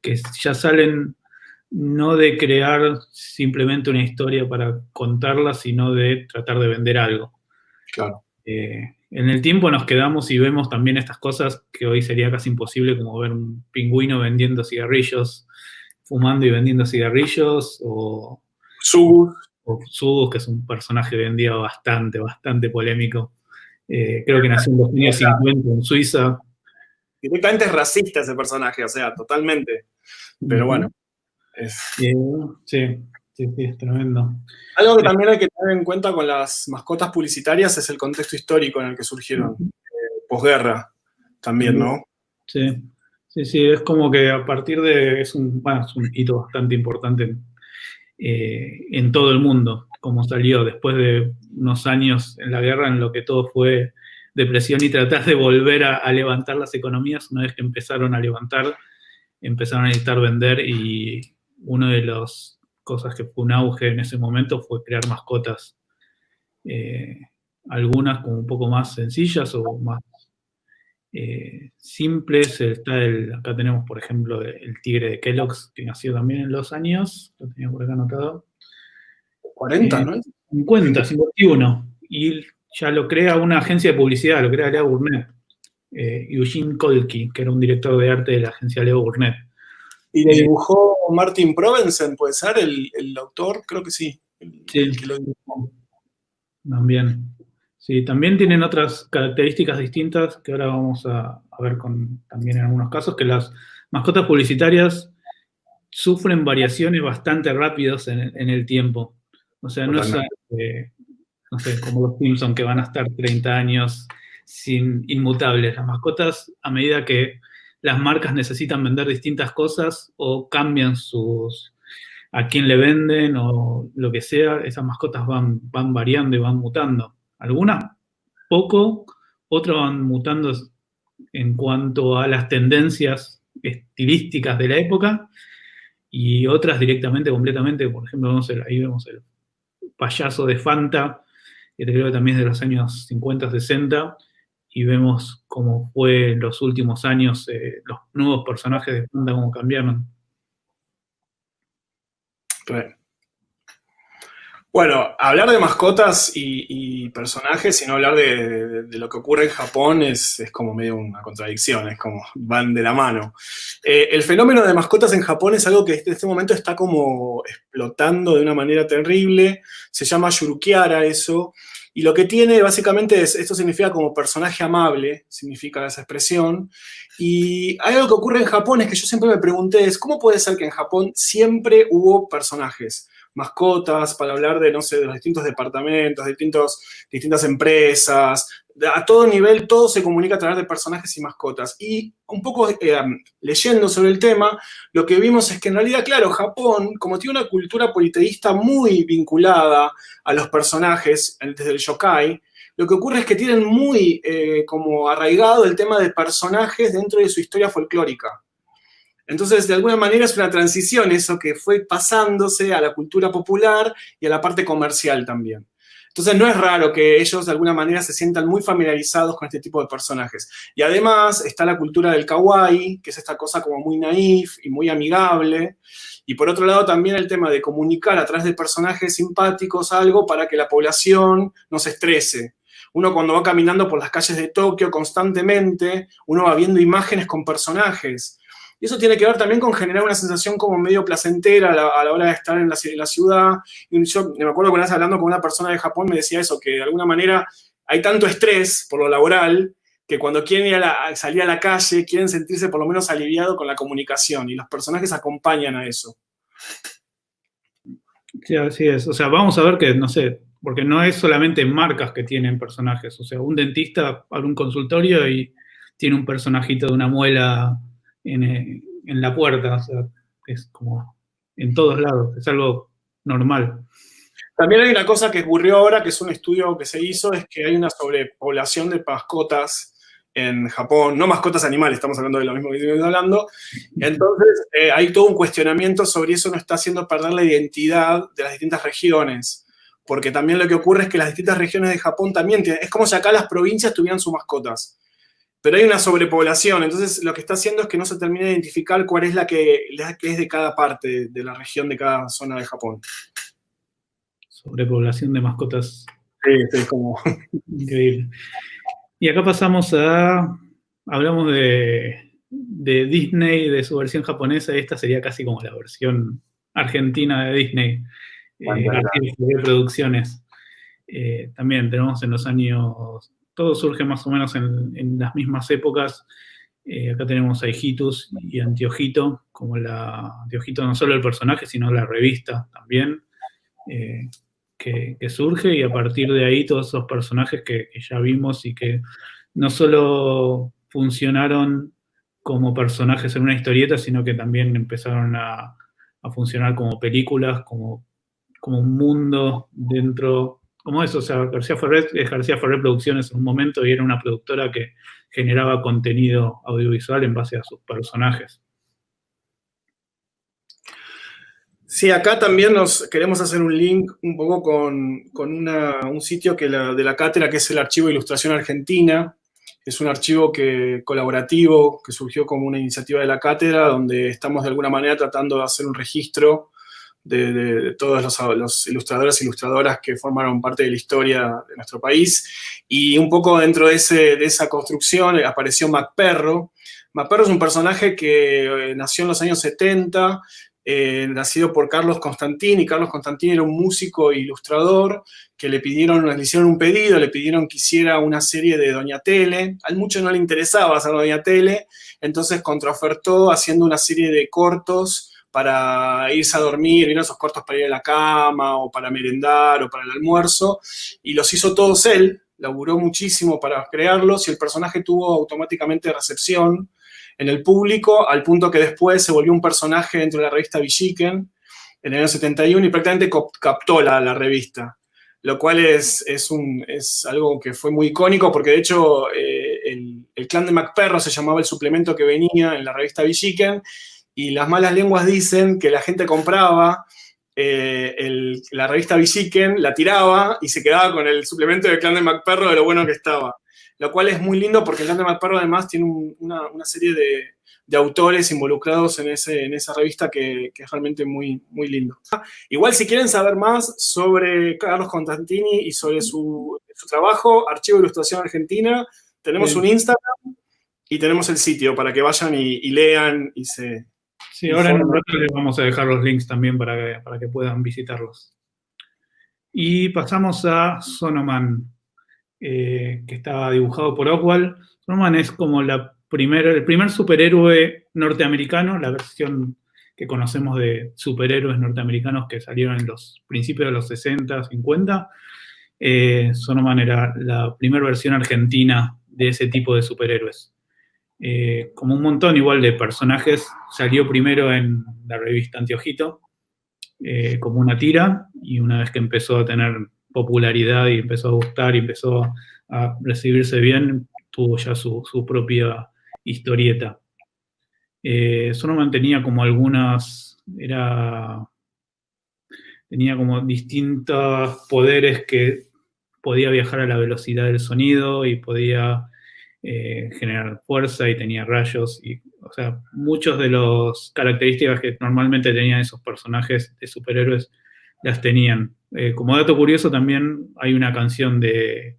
que ya salen no de crear simplemente una historia para contarla, sino de tratar de vender algo. Claro. En el tiempo nos quedamos y vemos también estas cosas que hoy sería casi imposible, como ver un pingüino vendiendo cigarrillos, fumando y vendiendo cigarrillos, o Sugus, que es un personaje hoy en día bastante polémico. Creo que nació en los años 50 en Suiza. Directamente es racista ese personaje, o sea, totalmente. Pero bueno. Sí, es tremendo. Algo que también hay que tener en cuenta con las mascotas publicitarias es el contexto histórico en el que surgieron, posguerra también, ¿no? Sí, es como que a partir de, es un hito bastante importante en todo el mundo, como salió después de unos años en la guerra en lo que todo fue depresión y tratar de volver a levantar las economías. Una vez que empezaron a levantar, empezaron a necesitar vender, y una de las cosas que fue un auge en ese momento fue crear mascotas, algunas como un poco más sencillas o más simples. Acá tenemos, por ejemplo, el tigre de Kellogg's, que nació también en los años, lo tenía por acá anotado. 40, ¿no? 50, 51. Y ya lo crea una agencia de publicidad, lo crea Leo Burnett. Eugene Kolke, que era un director de arte de la agencia Leo Burnett. ¿Y le dibujó Martin Provensen, puede ser, el autor? Creo que sí. Sí, el que lo dibujó. También. Sí, también tienen otras características distintas que ahora vamos a ver también en algunos casos, que las mascotas publicitarias sufren variaciones bastante rápidas en el tiempo. O sea, no es no sé, como los Simpsons, que van a estar 30 años inmutables. Las mascotas, a medida que las marcas necesitan vender distintas cosas o cambian a quién le venden o lo que sea, esas mascotas van variando y van mutando. Algunas poco, otras van mutando en cuanto a las tendencias estilísticas de la época, y otras directamente, completamente. Por ejemplo, ahí vemos el payaso de Fanta, que creo que también es de los años 50, 60, y vemos cómo fue en los últimos años los nuevos personajes de Fanta, cómo cambiaron. Bueno, hablar de mascotas y personajes y no hablar de lo que ocurre en Japón es como medio una contradicción, es como van de la mano. El fenómeno de mascotas en Japón es algo que en este momento está como explotando de una manera terrible, se llama Yurukiara eso, y lo que tiene básicamente esto significa como personaje amable, significa esa expresión, y hay algo que ocurre en Japón, es que yo siempre me pregunté, ¿cómo puede ser que en Japón siempre hubo personajes? Mascotas, para hablar de, no sé, de los distintos departamentos, distintas empresas, a todo nivel, todo se comunica a través de personajes y mascotas. Y un poco leyendo sobre el tema, lo que vimos es que en realidad, claro, Japón, como tiene una cultura politeísta muy vinculada a los personajes, desde el yokai, lo que ocurre es que tienen muy como arraigado el tema de personajes dentro de su historia folclórica. Entonces, de alguna manera es una transición eso que fue pasándose a la cultura popular y a la parte comercial también. Entonces, no es raro que ellos de alguna manera se sientan muy familiarizados con este tipo de personajes. Y además está la cultura del kawaii, que es esta cosa como muy naif y muy amigable. Y por otro lado también el tema de comunicar a través de personajes simpáticos algo para que la población no se estrese. Uno cuando va caminando por las calles de Tokio constantemente, uno va viendo imágenes con personajes. Y eso tiene que ver también con generar una sensación como medio placentera a la hora de estar en la ciudad. Y yo me acuerdo que una vez hablando con una persona de Japón me decía eso, que de alguna manera hay tanto estrés por lo laboral que cuando quieren salir a la calle quieren sentirse por lo menos aliviados con la comunicación y los personajes acompañan a eso. Sí, así es. O sea, vamos a ver que, no sé, porque no es solamente marcas que tienen personajes. O sea, un dentista abre un consultorio y tiene un personajito de una muela en la puerta. O sea, es como en todos lados, es algo normal. También hay una cosa que ocurrió ahora, que es un estudio que se hizo, es que hay una sobrepoblación de mascotas en Japón, no mascotas animales, estamos hablando de lo mismo que estamos hablando. Entonces, hay todo un cuestionamiento sobre eso, no está haciendo perder la identidad de las distintas regiones. porque también lo que ocurre es que las distintas regiones de Japón también tienen, es como si acá las provincias tuvieran sus mascotas, pero hay una sobrepoblación, entonces lo que está haciendo es que no se termine de identificar cuál es la que es de cada parte de la región, de cada zona de Japón. Sobrepoblación de mascotas. Sí, como... Increíble. Y acá hablamos de Disney, de su versión japonesa, y esta sería casi como la versión argentina de Disney, de producciones. También tenemos en los años, todo surge más o menos en las mismas épocas. Acá tenemos a Hijitus y Antiojito, como Antiojito no solo el personaje, sino la revista también, que surge, y a partir de ahí todos esos personajes que ya vimos y que no solo funcionaron como personajes en una historieta, sino que también empezaron a funcionar como películas, como un mundo dentro, como eso. O sea, García Ferrer Producciones en un momento, y era una productora que generaba contenido audiovisual en base a sus personajes. Sí, acá también nos queremos hacer un link un poco con un sitio de la cátedra, que es el Archivo de Ilustración Argentina. Es un archivo colaborativo que surgió como una iniciativa de la cátedra, donde estamos de alguna manera tratando de hacer un registro de todos los ilustradores e ilustradoras que formaron parte de la historia de nuestro país. Y un poco dentro de esa construcción apareció Macperro. Macperro es un personaje que nació en los años 70, nacido por Carlos Constantini. Carlos Constantini era un músico e ilustrador que le hicieron un pedido, le pidieron que hiciera una serie de Doña Tele. A mucho no le interesaba hacer Doña Tele, entonces contraofertó haciendo una serie de cortos para irse a dormir, ¿vieron esos cortos para ir a la cama, o para merendar, o para el almuerzo? Y los hizo todos él, laburó muchísimo para crearlos, y el personaje tuvo automáticamente recepción en el público, al punto que después se volvió un personaje dentro de la revista Villiquen en el año 71, y prácticamente captó la revista, lo cual es algo que fue muy icónico, porque de hecho el clan de Macperro se llamaba el suplemento que venía en la revista Villiquen, y las malas lenguas dicen que la gente compraba la revista Villiquen, la tiraba y se quedaba con el suplemento del clan de Macperro de lo bueno que estaba. Lo cual es muy lindo, porque el clan de Macperro además tiene una serie de autores involucrados en esa revista que es realmente muy, muy lindo. Igual, si quieren saber más sobre Carlos Constantini y sobre su trabajo, Archivo de Ilustración Argentina, tenemos un Instagram y tenemos el sitio para que vayan y lean y se... Sí, ahora en un rato les vamos a dejar los links también para que puedan visitarlos. Y pasamos a Sonoman, que estaba dibujado por Oswald. Sonoman es como el primer superhéroe norteamericano, la versión que conocemos de superhéroes norteamericanos que salieron en los principios de los 60, 50. Sonoman era la primera versión argentina de ese tipo de superhéroes. Como un montón igual de personajes, salió primero en la revista Antiojito, como una tira, y una vez que empezó a tener popularidad y empezó a gustar y empezó a recibirse bien, tuvo ya su propia historieta. Sonoman tenía como tenía como distintos poderes, que podía viajar a la velocidad del sonido y podía generar fuerza, y tenía rayos, o sea, muchas de las características que normalmente tenían esos personajes de superhéroes las tenían. Como dato curioso, también hay una canción de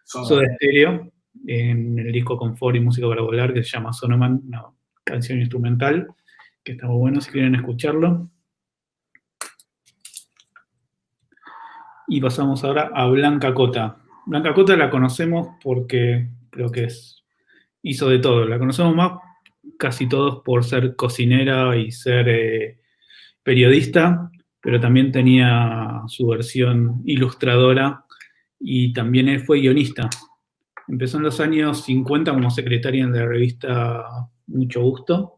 Soda Stereo en el disco Confort y Música para Volar, que se llama Sonoman, una canción instrumental, que está muy bueno si quieren escucharlo. Y pasamos ahora a Blanca Cota. Blanca Cota la conocemos porque creo que hizo de todo. La conocemos más casi todos por ser cocinera y ser periodista, pero también tenía su versión ilustradora, y también él fue guionista. Empezó en los años 50 como secretaria de la revista Mucho Gusto,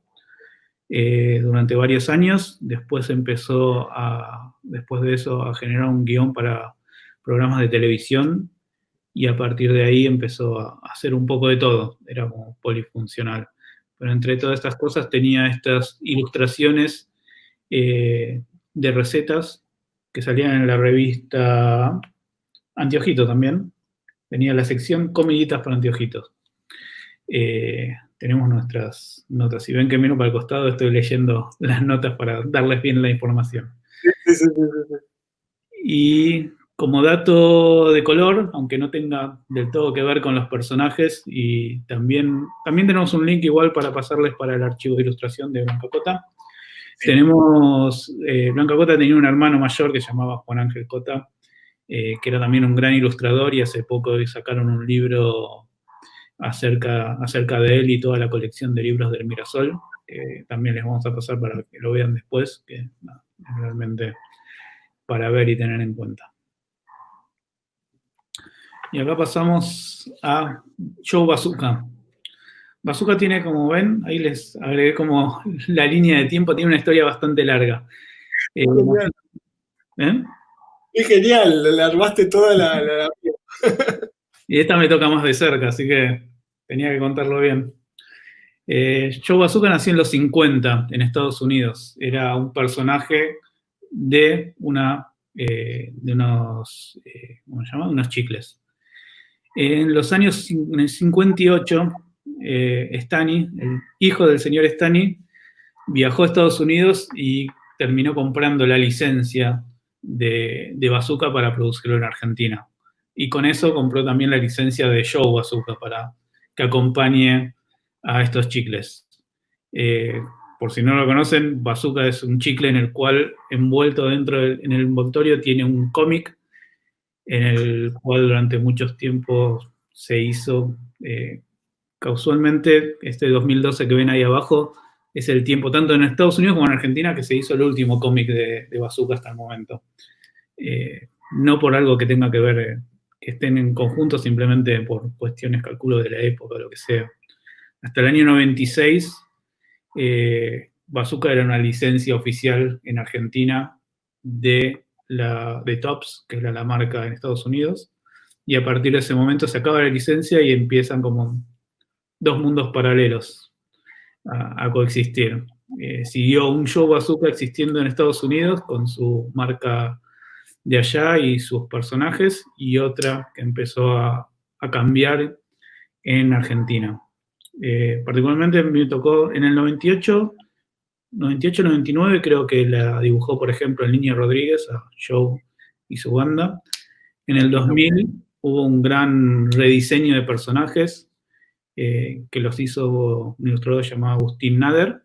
durante varios años. Después empezó después de eso, a generar un guión para programas de televisión, y a partir de ahí empezó a hacer un poco de todo. Era como polifuncional. Pero entre todas estas cosas tenía estas ilustraciones de recetas, que salían en la revista Anteojito también. Tenía la sección Comiditas para Anteojitos. Tenemos nuestras notas. Si ven que miro para el costado, estoy leyendo las notas para darles bien la información. Sí, sí, sí, sí. Y como dato de color, aunque no tenga del todo que ver con los personajes, y también tenemos un link igual para pasarles para el archivo de ilustración de Blanca Cota. Sí. Tenemos, Blanca Cota tenía un hermano mayor que se llamaba Juan Ángel Cota, que era también un gran ilustrador, y hace poco sacaron un libro acerca de él y toda la colección de libros del Mirasol, que también les vamos a pasar para que lo vean después, que no, es realmente para ver y tener en cuenta. Y acá pasamos a Joe Bazooka. Bazooka tiene, como ven, ahí les agregué como la línea de tiempo, tiene una historia bastante larga. ¿Eh? Es genial, le armaste toda la... Y esta me toca más de cerca, así que tenía que contarlo bien. Joe Bazooka nació en los 50 en Estados Unidos. Era un personaje de unos ¿cómo se llama? Unos chicles. En los años 58, Stani, el hijo del señor Stani, viajó a Estados Unidos y terminó comprando la licencia de Bazooka para producirlo en Argentina. Y con eso compró también la licencia de Joe Bazooka para que acompañe a estos chicles. Por si no lo conocen, Bazooka es un chicle en el cual, envuelto en el envoltorio, tiene un cómic en el cual durante muchos tiempos se hizo, casualmente, este 2012 que ven ahí abajo, es el tiempo, tanto en Estados Unidos como en Argentina, que se hizo el último cómic de Bazooka hasta el momento. No por algo que tenga que ver, que estén en conjunto, simplemente por cuestiones, calculo, de la época o lo que sea. Hasta el año 96, Bazooka era una licencia oficial en Argentina de Topps, que era la marca en Estados Unidos, y a partir de ese momento se acaba la licencia y empiezan como dos mundos paralelos a coexistir. Siguió un Joe Bazooka existiendo en Estados Unidos con su marca de allá y sus personajes, y otra que empezó a cambiar en Argentina. Particularmente me tocó en el 98-99, creo que la dibujó, por ejemplo, el Niño Rodríguez, a Joe y su banda. En el 2000 hubo un gran rediseño de personajes que los hizo un ilustrador llamado Agustín Nader,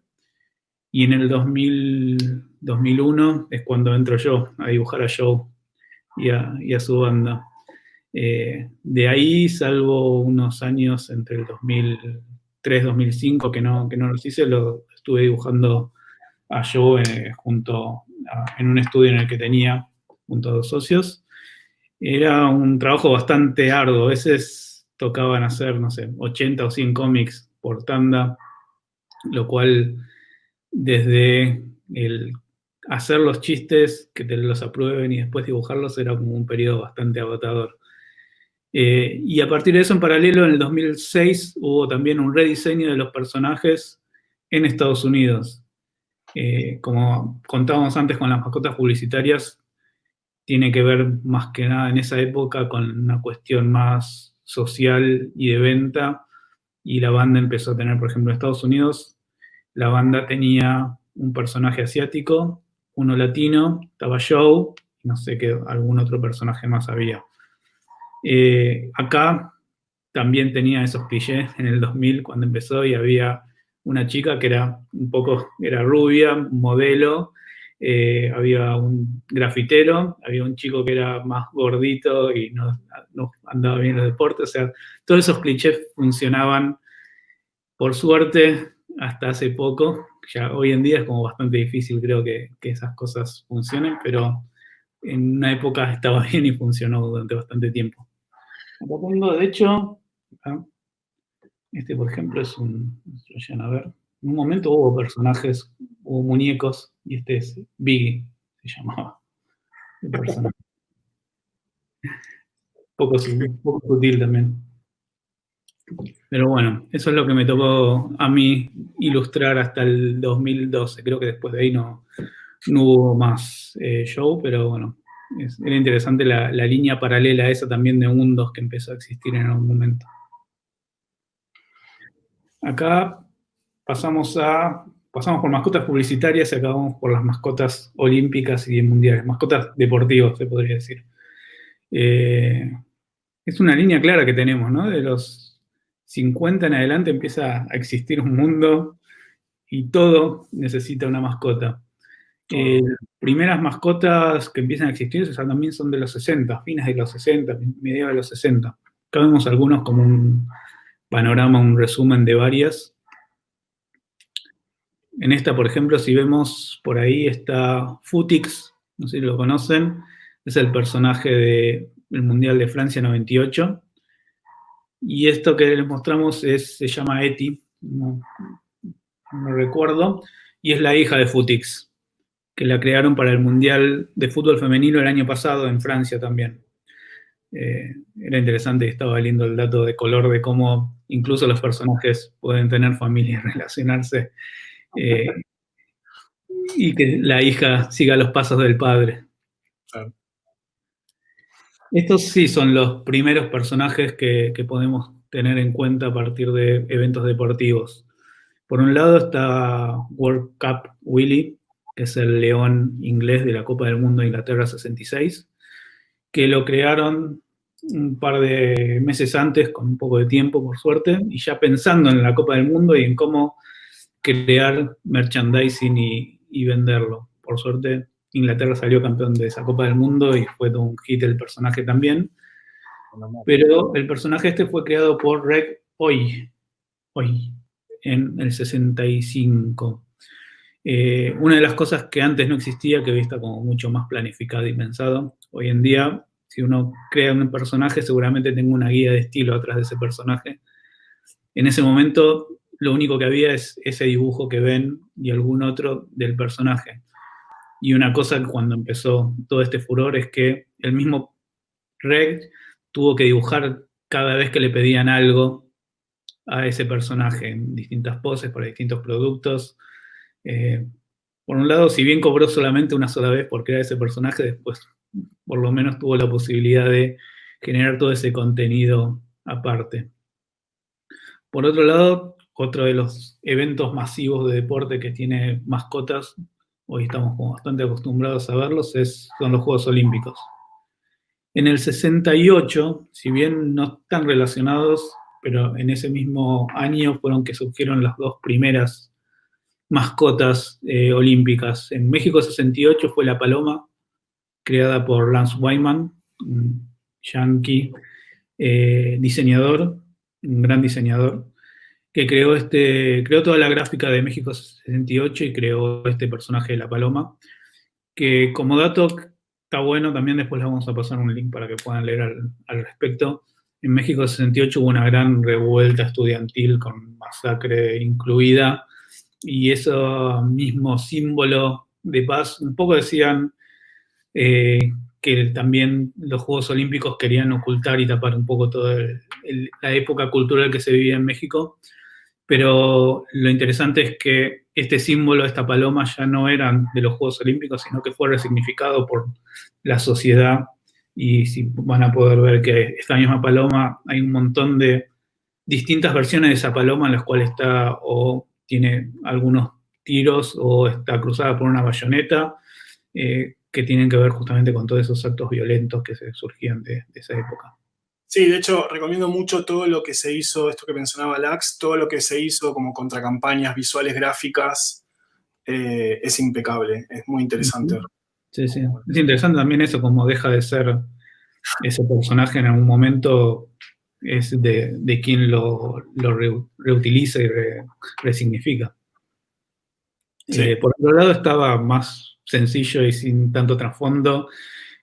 y en el 2001 es cuando entro yo a dibujar a Joe y a su banda. De ahí, salvo unos años entre el 2003-2005 que no los hice, lo estuve dibujando a Joe en un estudio en el que tenía junto a dos socios. Era un trabajo bastante arduo. A veces tocaban hacer, no sé, 80 o 100 cómics por tanda, lo cual, desde el hacer los chistes, que te los aprueben y después dibujarlos, era como un periodo bastante agotador. Y a partir de eso, en paralelo, en el 2006 hubo también un rediseño de los personajes en Estados Unidos. Como contábamos antes con las mascotas publicitarias, tiene que ver más que nada en esa época con una cuestión más social y de venta, y la banda empezó a tener, por ejemplo, en Estados Unidos, la banda tenía un personaje asiático, uno latino, estaba Joe, no sé qué, algún otro personaje más había. Acá también tenía esos clichés en el 2000 cuando empezó, y había una chica que era rubia, modelo, había un grafitero, había un chico que era más gordito y no andaba bien en los deportes. O sea, todos esos clichés funcionaban, por suerte, hasta hace poco. Ya hoy en día es como bastante difícil, creo, que esas cosas funcionen, pero en una época estaba bien y funcionó durante bastante tiempo. Acá tengo, de hecho, este, por ejemplo, es a ver, en un momento hubo personajes, hubo muñecos, y este es Biggie, se llamaba el personaje. Poco sutil también. Pero bueno, eso es lo que me tocó a mí ilustrar hasta el 2012. Creo que después de ahí no no hubo más show, pero bueno, era interesante la línea paralela a esa también de mundos que empezó a existir en algún momento. Acá pasamos por mascotas publicitarias y acabamos por las mascotas olímpicas y mundiales, mascotas deportivas, se podría decir. Es una línea clara que tenemos, ¿no? De los 50 en adelante empieza a existir un mundo y todo necesita una mascota. Primeras mascotas que empiezan a existir también son de los 60, fines de los 60, mediados de los 60. Acá vemos algunos como un panorama, un resumen de varias. En esta, por ejemplo, si vemos por ahí está Futix, no sé si lo conocen, es el personaje del Mundial de Francia 98. Y esto que les mostramos se llama Eti, no recuerdo, y es la hija de Futix, que la crearon para el Mundial de Fútbol Femenino el año pasado en Francia también. Era interesante y estaba lindo el dato de color de cómo incluso los personajes pueden tener familia y relacionarse. Y que la hija siga los pasos del padre. Claro. Estos sí son los primeros personajes que podemos tener en cuenta a partir de eventos deportivos. Por un lado está World Cup Willy, que es el león inglés de la Copa del Mundo de Inglaterra 66, que lo crearon un par de meses antes, con un poco de tiempo, por suerte, y ya pensando en la Copa del Mundo y en cómo crear merchandising y venderlo. Por suerte, Inglaterra salió campeón de esa Copa del Mundo y fue todo un hit el personaje también. Pero el personaje este fue creado por Reg Hoy en el 65. Una de las cosas que antes no existía, que hoy está como mucho más planificado y pensado. Hoy en día, si uno crea un personaje, seguramente tenga una guía de estilo atrás de ese personaje. En ese momento, lo único que había es ese dibujo que ven y algún otro del personaje. Y una cosa cuando empezó todo este furor es que el mismo Reg tuvo que dibujar cada vez que le pedían algo a ese personaje en distintas poses, para distintos productos. Por un lado, si bien cobró solamente una sola vez por crear ese personaje, después por lo menos tuvo la posibilidad de generar todo ese contenido aparte. Por otro lado, otro de los eventos masivos de deporte que tiene mascotas, hoy estamos como bastante acostumbrados a verlos, son los Juegos Olímpicos. En el 68, si bien no están relacionados, pero en ese mismo año fueron que surgieron las dos primeras mascotas olímpicas. En México 68 fue la paloma, creada por Lance Wyman, un yankee diseñador, un gran diseñador, que creó toda la gráfica de México 68 y creó este personaje de la paloma, que como dato está bueno, también después les vamos a pasar un link para que puedan leer al respecto. En México 68 hubo una gran revuelta estudiantil con masacre incluida, y ese mismo símbolo de paz, un poco decían que también los Juegos Olímpicos querían ocultar y tapar un poco toda la época cultural que se vivía en México, pero lo interesante es que este símbolo, esta paloma, ya no eran de los Juegos Olímpicos, sino que fue resignificado por la sociedad, y si van a poder ver que esta misma paloma, hay un montón de distintas versiones de esa paloma en las cuales está o tiene algunos tiros o está cruzada por una bayoneta, que tienen que ver justamente con todos esos actos violentos que se surgían de esa época. Sí, de hecho, recomiendo mucho todo lo que se hizo, esto que mencionaba Lax, todo lo que se hizo como contracampañas visuales, gráficas, es impecable, es muy interesante. Sí, sí. Es interesante también eso, como deja de ser ese personaje en algún momento, es de quien lo reutiliza y resignifica. Sí. Por otro lado, estaba más sencillo y sin tanto trasfondo,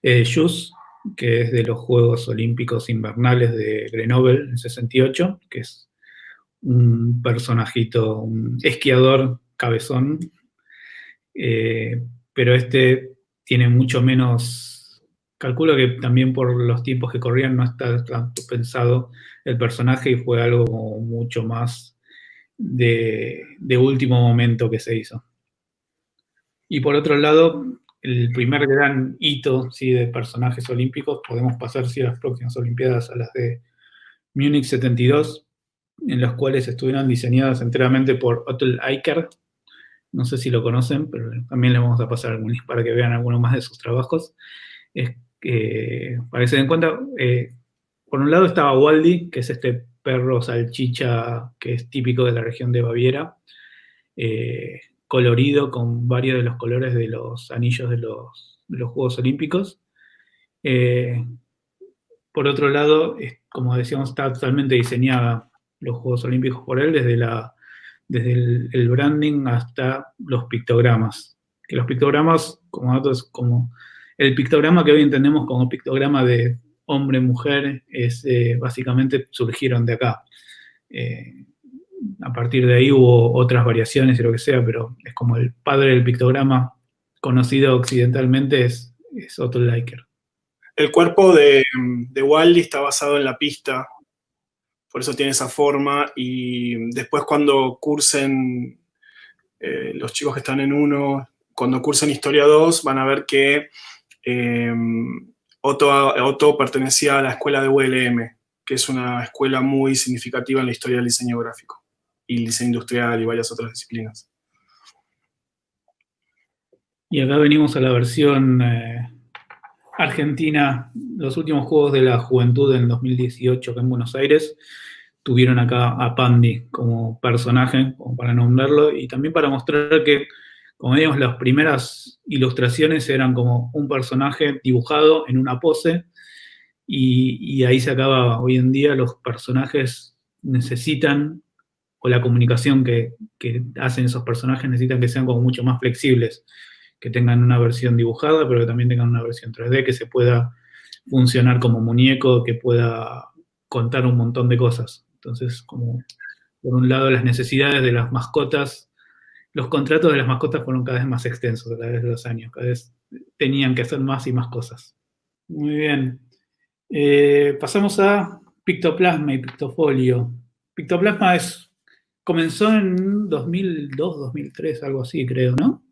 Juice, que es de los Juegos Olímpicos Invernales de Grenoble en 68, que es un personajito, un esquiador cabezón, pero este tiene mucho menos, calculo que también por los tiempos que corrían no está tanto pensado el personaje y fue algo como mucho más de último momento que se hizo. Y por otro lado, el primer gran hito, ¿sí?, de personajes olímpicos, podemos pasar, sí, a las próximas Olimpiadas, a las de Múnich 72, en las cuales estuvieron diseñadas enteramente por Otto Eicher. No sé si lo conocen, pero también les vamos a pasar algún link para que vean algunos más de sus trabajos. Para que se den cuenta, por un lado estaba Waldi, que es este perro salchicha que es típico de la región de Baviera, colorido con varios de los colores de los anillos de los Juegos Olímpicos. Por otro lado, como decíamos, está totalmente diseñada los Juegos Olímpicos por él, desde el branding hasta los pictogramas. Que los pictogramas, como datos, como el pictograma que hoy entendemos como pictograma de hombre-mujer, básicamente surgieron de acá. A partir de ahí hubo otras variaciones y lo que sea, pero es como el padre del pictograma conocido occidentalmente es Otto Leiker. El cuerpo de Waldi está basado en la pista, por eso tiene esa forma, y después cuando cursen los chicos que están en 1, cuando cursen Historia 2, van a ver que Otto pertenecía a la escuela de ULM, que es una escuela muy significativa en la historia del diseño gráfico, y el diseño industrial y varias otras disciplinas. Y acá venimos a la versión argentina. Los últimos Juegos de la Juventud en 2018 acá en Buenos Aires tuvieron acá a Pandi como personaje, como para nombrarlo, y también para mostrar que, como digamos, las primeras ilustraciones eran como un personaje dibujado en una pose, y ahí se acaba. Hoy en día los personajes necesitan, o la comunicación que hacen esos personajes necesitan que sean como mucho más flexibles, que tengan una versión dibujada, pero que también tengan una versión 3D, que se pueda funcionar como muñeco, que pueda contar un montón de cosas. Entonces, como por un lado las necesidades de las mascotas, los contratos de las mascotas fueron cada vez más extensos a través de los años, cada vez tenían que hacer más y más cosas. Muy bien. Pasamos a Pictoplasma y Pictofolio. Pictoplasma comenzó en 2002, 2003, algo así, creo, ¿no?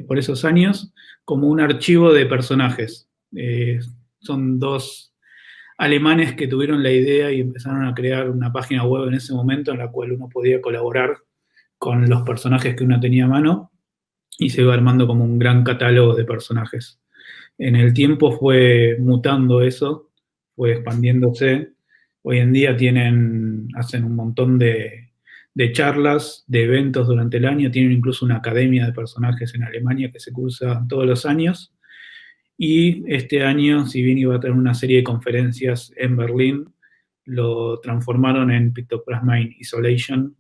Por esos años, como un archivo de personajes. Son 2 alemanes que tuvieron la idea y empezaron a crear una página web en ese momento en la cual uno podía colaborar con los personajes que uno tenía a mano, y se iba armando como un gran catálogo de personajes. En el tiempo fue mutando eso, fue expandiéndose. Hoy en día hacen un montón de charlas, de eventos durante el año, tienen incluso una academia de personajes en Alemania que se cursa todos los años, y este año, si bien iba a tener una serie de conferencias en Berlín, lo transformaron en Pictoplasma in Isolation,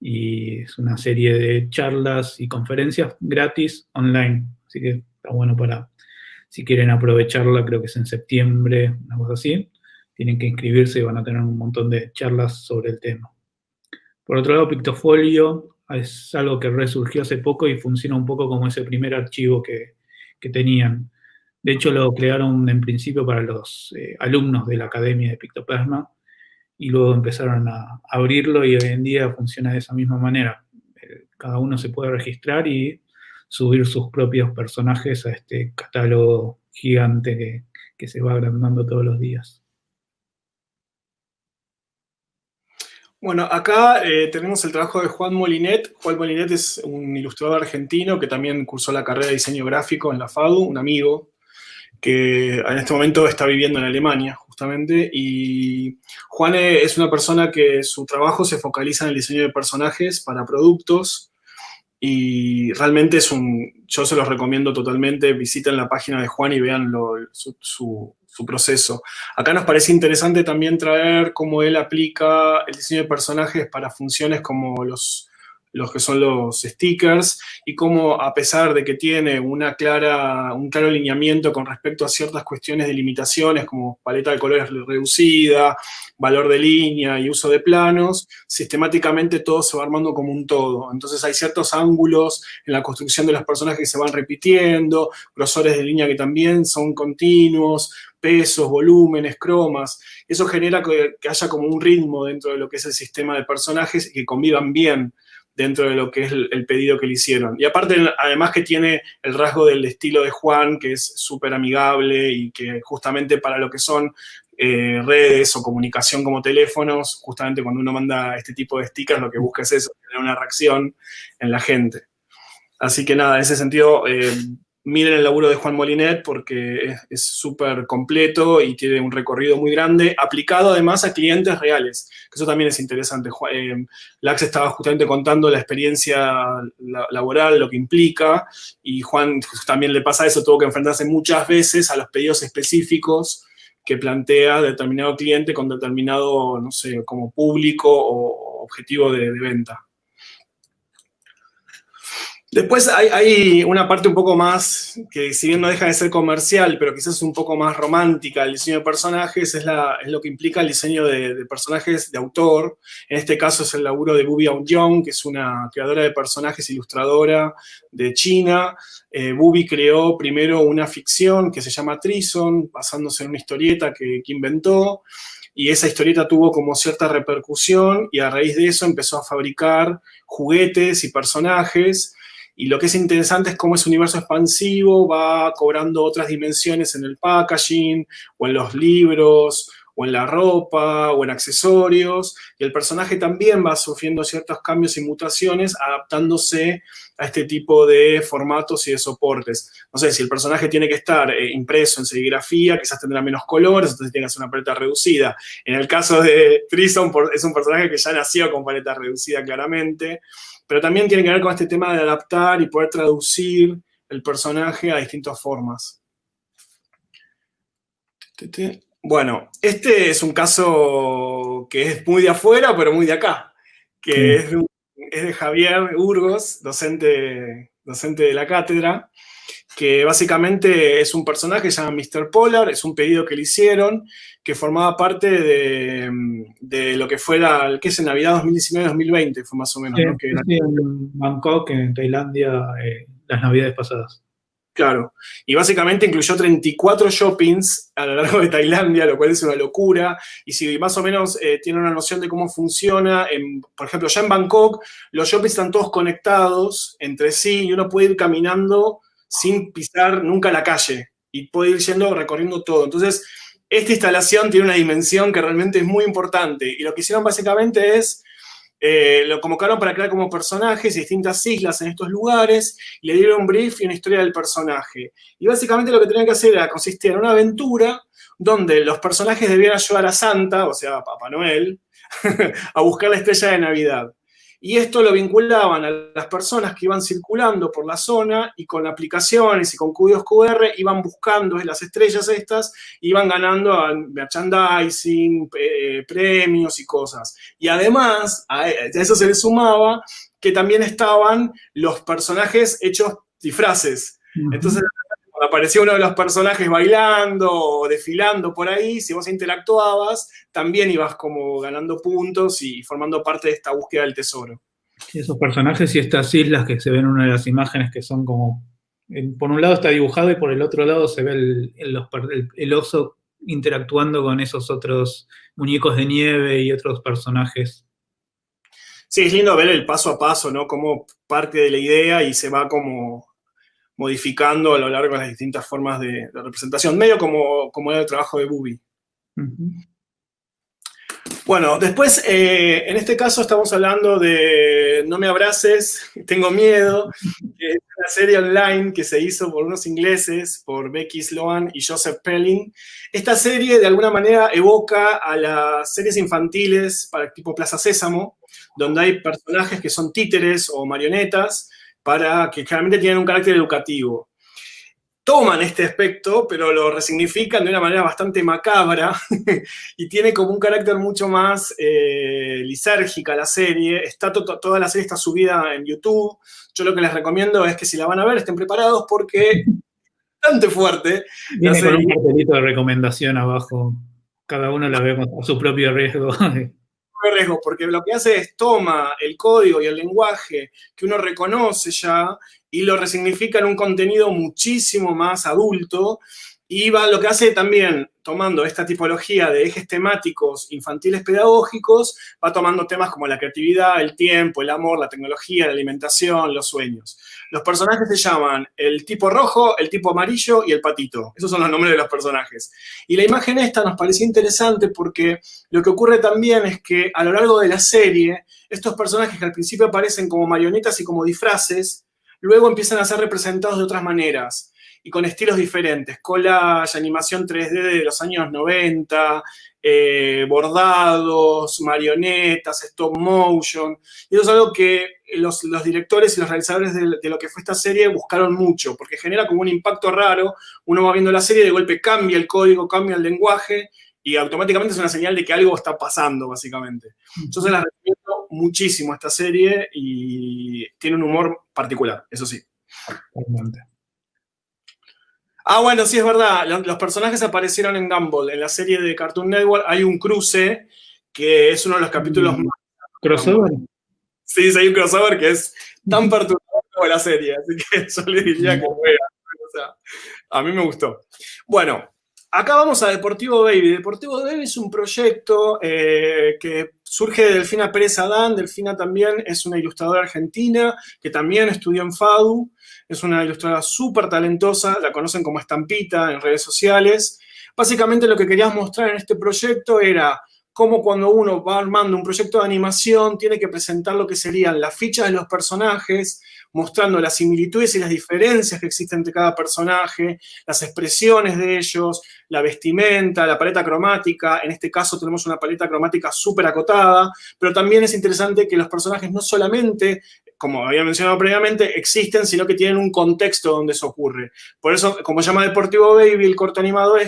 y es una serie de charlas y conferencias gratis online, así que está bueno para, si quieren aprovecharla, creo que es en septiembre, una cosa así, tienen que inscribirse y van a tener un montón de charlas sobre el tema. Por otro lado, Pictofolio es algo que resurgió hace poco y funciona un poco como ese primer archivo que tenían. De hecho, lo crearon en principio para los alumnos de la Academia de Pictoplasma, y luego empezaron a abrirlo, y hoy en día funciona de esa misma manera. Cada uno se puede registrar y subir sus propios personajes a este catálogo gigante que se va agrandando todos los días. Bueno, acá tenemos el trabajo de Juan Molinet. Juan Molinet es un ilustrador argentino que también cursó la carrera de diseño gráfico en la FADU, un amigo que en este momento está viviendo en Alemania, justamente, y Juan es una persona que su trabajo se focaliza en el diseño de personajes para productos, y realmente yo se los recomiendo totalmente. Visiten la página de Juan y vean su proceso. Acá nos parece interesante también traer cómo él aplica el diseño de personajes para funciones como los que son los stickers, y cómo, a pesar de que tiene un claro alineamiento con respecto a ciertas cuestiones de limitaciones, como paleta de colores reducida, valor de línea y uso de planos, sistemáticamente todo se va armando como un todo. Entonces hay ciertos ángulos en la construcción de los personajes que se van repitiendo, grosores de línea que también son continuos, pesos, volúmenes, cromas. Eso genera que haya como un ritmo dentro de lo que es el sistema de personajes y que convivan bien. dentro de lo que es el pedido que le hicieron. Y aparte, además que tiene el rasgo del estilo de Juan, que es súper amigable y que justamente para lo que son redes o comunicación como teléfonos, justamente cuando uno manda este tipo de stickers, lo que busca es eso, tener una reacción en la gente. Así que nada, en ese sentido, miren el laburo de Juan Molinet porque es súper completo y tiene un recorrido muy grande, aplicado además a clientes reales, que eso también es interesante. Lax estaba justamente contando la experiencia laboral, lo que implica, y Juan también le pasa eso, tuvo que enfrentarse muchas veces a los pedidos específicos que plantea determinado cliente con determinado, no sé, como público o objetivo de venta. Después hay una parte un poco más, que si bien no deja de ser comercial, pero quizás es un poco más romántica, el diseño de personajes, es lo que implica el diseño de personajes de autor. En este caso es el laburo de Bubi Aoyong, que es una creadora de personajes, ilustradora de China. Bubi creó primero una ficción que se llama Trison, basándose en una historieta que inventó, y esa historieta tuvo como cierta repercusión, y a raíz de eso empezó a fabricar juguetes y personajes. Y lo que es interesante es cómo ese universo expansivo va cobrando otras dimensiones en el packaging, o en los libros, o en la ropa, o en accesorios. Y el personaje también va sufriendo ciertos cambios y mutaciones, adaptándose a este tipo de formatos y de soportes. No sé, si el personaje tiene que estar impreso en serigrafía, quizás tendrá menos colores, entonces tiene que hacer una paleta reducida. En el caso de Trison, es un personaje que ya nació con paleta reducida claramente, pero también tiene que ver con este tema de adaptar y poder traducir el personaje a distintas formas. Bueno, este es un caso que es muy de afuera, pero muy de acá, que es de Javier Urgos, docente de la cátedra, que básicamente es un personaje que se llama Mr. Polar, es un pedido que le hicieron, que formaba parte de lo que fue ¿qué es? En Navidad 2019-2020, fue más o menos, sí, ¿no? Que era, sí, en Bangkok, en Tailandia, las Navidades pasadas. claro, y básicamente incluyó 34 shoppings a lo largo de Tailandia, lo cual es una locura, y si más o menos tiene una noción de cómo funciona, por ejemplo, ya en Bangkok, los shoppings están todos conectados entre sí, y uno puede ir caminando sin pisar nunca la calle, y puede ir recorriendo todo. Entonces, esta instalación tiene una dimensión que realmente es muy importante, y lo que hicieron básicamente es, lo convocaron para crear como personajes distintas islas en estos lugares, y le dieron un brief y una historia del personaje. Y básicamente lo que tenían que hacer era consistir en una aventura donde los personajes debían ayudar a Santa, o sea, a Papá Noel, a buscar la estrella de Navidad. Y esto lo vinculaban a las personas que iban circulando por la zona, y con aplicaciones y con códigos QR iban buscando las estrellas estas, iban ganando merchandising, premios y cosas. Y además, a eso se le sumaba que también estaban los personajes hechos disfraces. Entonces, cuando aparecía uno de los personajes bailando o desfilando por ahí, si vos interactuabas, también ibas como ganando puntos y formando parte de esta búsqueda del tesoro. Sí, esos personajes y estas islas que se ven en una de las imágenes, que son como, por un lado está dibujado y por el otro lado se ve el oso interactuando con esos otros muñecos de nieve y otros personajes. Sí, es lindo ver el paso a paso, ¿no? Como parte de la idea y se va como modificando a lo largo de las distintas formas de representación, medio como era el trabajo de Bubi. Bueno, después, en este caso estamos hablando de No me abraces, tengo miedo, que es una serie online que se hizo por unos ingleses, por Becky Sloan y Joseph Pelling. Esta serie de alguna manera evoca a las series infantiles para tipo Plaza Sésamo, donde hay personajes que son títeres o marionetas, que generalmente tienen un carácter educativo. Toman este aspecto, pero lo resignifican de una manera bastante macabra y tiene como un carácter mucho más lisérgica la serie. Toda la serie está subida en YouTube. Yo lo que les recomiendo es que si la van a ver estén preparados porque es bastante fuerte. Viene con un cartelito de recomendación abajo. Cada uno la ve a su propio riesgo. Porque lo que hace es toma el código y el lenguaje que uno reconoce ya y lo resignifica en un contenido muchísimo más adulto, Y lo que hace también, tomando esta tipología de ejes temáticos infantiles pedagógicos, va tomando temas como la creatividad, el tiempo, el amor, la tecnología, la alimentación, los sueños. Los personajes se llaman el tipo rojo, el tipo amarillo y el patito. Esos son los nombres de los personajes. Y la imagen esta nos parecía interesante porque lo que ocurre también es que a lo largo de la serie, estos personajes que al principio aparecen como marionetas y como disfraces, luego empiezan a ser representados de otras maneras y con estilos diferentes, collage, animación 3D de los años 90, bordados, marionetas, stop motion. Y eso es algo que los directores y los realizadores de lo que fue esta serie buscaron mucho, porque genera como un impacto raro. Uno va viendo la serie y de golpe cambia el código, cambia el lenguaje, y automáticamente es una señal de que algo está pasando, básicamente. Yo se la recomiendo muchísimo esta serie y tiene un humor particular, eso sí. Realmente. Ah, bueno, sí, es verdad. Los personajes aparecieron en Gumball. En la serie de Cartoon Network hay un cruce que es uno de los capítulos más... ¿Crossover? Sí, hay un crossover que es tan perturbador como la serie. Así que yo le diría que vea. O sea, a mí me gustó. Bueno, acá vamos a Deportivo Baby. Deportivo Baby es un proyecto que surge de Delfina Pérez Adán. Delfina también es una ilustradora argentina que también estudió en FADU. Es una ilustradora súper talentosa, la conocen como Estampita en redes sociales. Básicamente lo que queríamos mostrar en este proyecto era cómo cuando uno va armando un proyecto de animación tiene que presentar lo que serían las fichas de los personajes, mostrando las similitudes y las diferencias que existen entre cada personaje, las expresiones de ellos, la vestimenta, la paleta cromática. En este caso tenemos una paleta cromática súper acotada, pero también es interesante que los personajes no solamente, como había mencionado previamente, existen, sino que tienen un contexto donde eso ocurre. Por eso, como se llama Deportivo Baby, el corto animado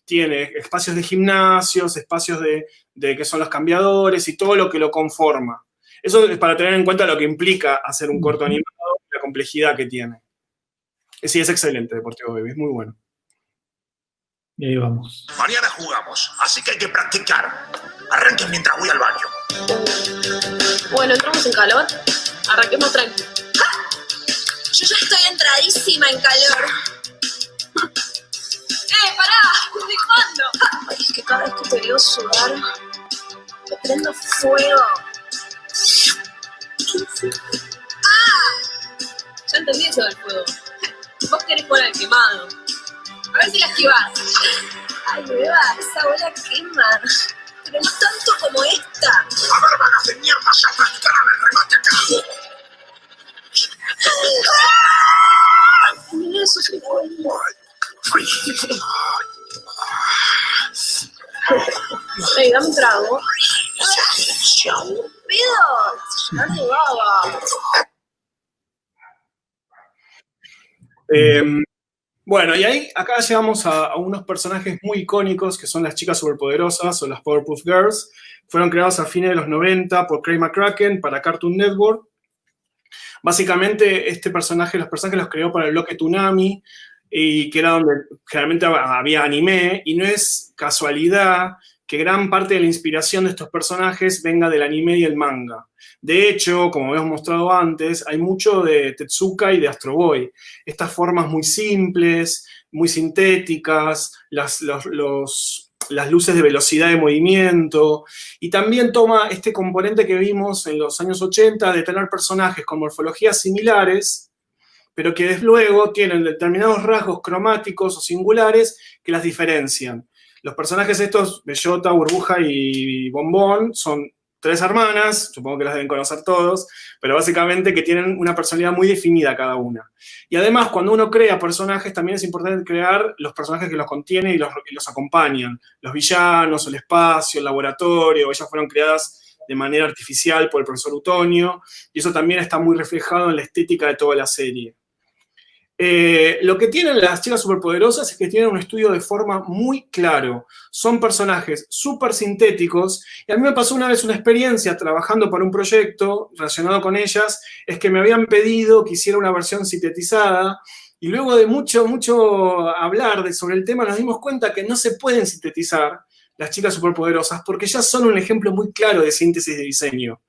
tiene espacios de gimnasios, espacios de que son los cambiadores y todo lo que lo conforma. Eso es para tener en cuenta lo que implica hacer un corto animado y la complejidad que tiene. Sí, es excelente Deportivo Baby, es muy bueno. Y ahí vamos. Mañana jugamos, así que hay que practicar. Arranquen mientras voy al baño. Bueno, entramos en calor. Arranquemos tranquilo. Yo ya estoy entradísima en calor. ¡Pará! ¿De cuándo? Ay, es que cada vez que te veo sudar, me prendo fuego. Ya entendí eso del fuego. Vos querés jugar al quemado. A ver si la esquivás. Ay, beba, esa bola quema. Pero no tanto como esta. A ver, vagas de mierda, ya practicaron el remate acá. Mira eso, qué bueno. Ey, dame un trago. ¡Pedo! ¡No te baba! Bueno, y ahí acá llegamos a unos personajes muy icónicos que son las chicas superpoderosas o las Powerpuff Girls. Fueron creados a fines de los 90 por Craig McCracken para Cartoon Network. Básicamente, los personajes los creó para el bloque Toonami, y que era donde generalmente había anime, y no es casualidad que gran parte de la inspiración de estos personajes venga del anime y el manga. De hecho, como habíamos mostrado antes, hay mucho de Tezuka y de Astro Boy. Estas formas muy simples, muy sintéticas, las luces de velocidad de movimiento, y también toma este componente que vimos en los años 80 de tener personajes con morfologías similares, pero que desde luego tienen determinados rasgos cromáticos o singulares que las diferencian. Los personajes estos, Bellota, Burbuja y Bombón, son 3 hermanas, supongo que las deben conocer todos, pero básicamente que tienen una personalidad muy definida cada una. Y además, cuando uno crea personajes, también es importante crear los personajes que los contienen y los acompañan. Los villanos, el espacio, el laboratorio, ellas fueron creadas de manera artificial por el profesor Utonio, y eso también está muy reflejado en la estética de toda la serie. Lo que tienen las chicas superpoderosas es que tienen un estudio de forma muy claro. Son personajes súper sintéticos. Y a mí me pasó una vez una experiencia trabajando para un proyecto relacionado con ellas, es que me habían pedido que hiciera una versión sintetizada. Y luego de mucho hablar sobre el tema, nos dimos cuenta que no se pueden sintetizar las chicas superpoderosas porque ya son un ejemplo muy claro de síntesis de diseño.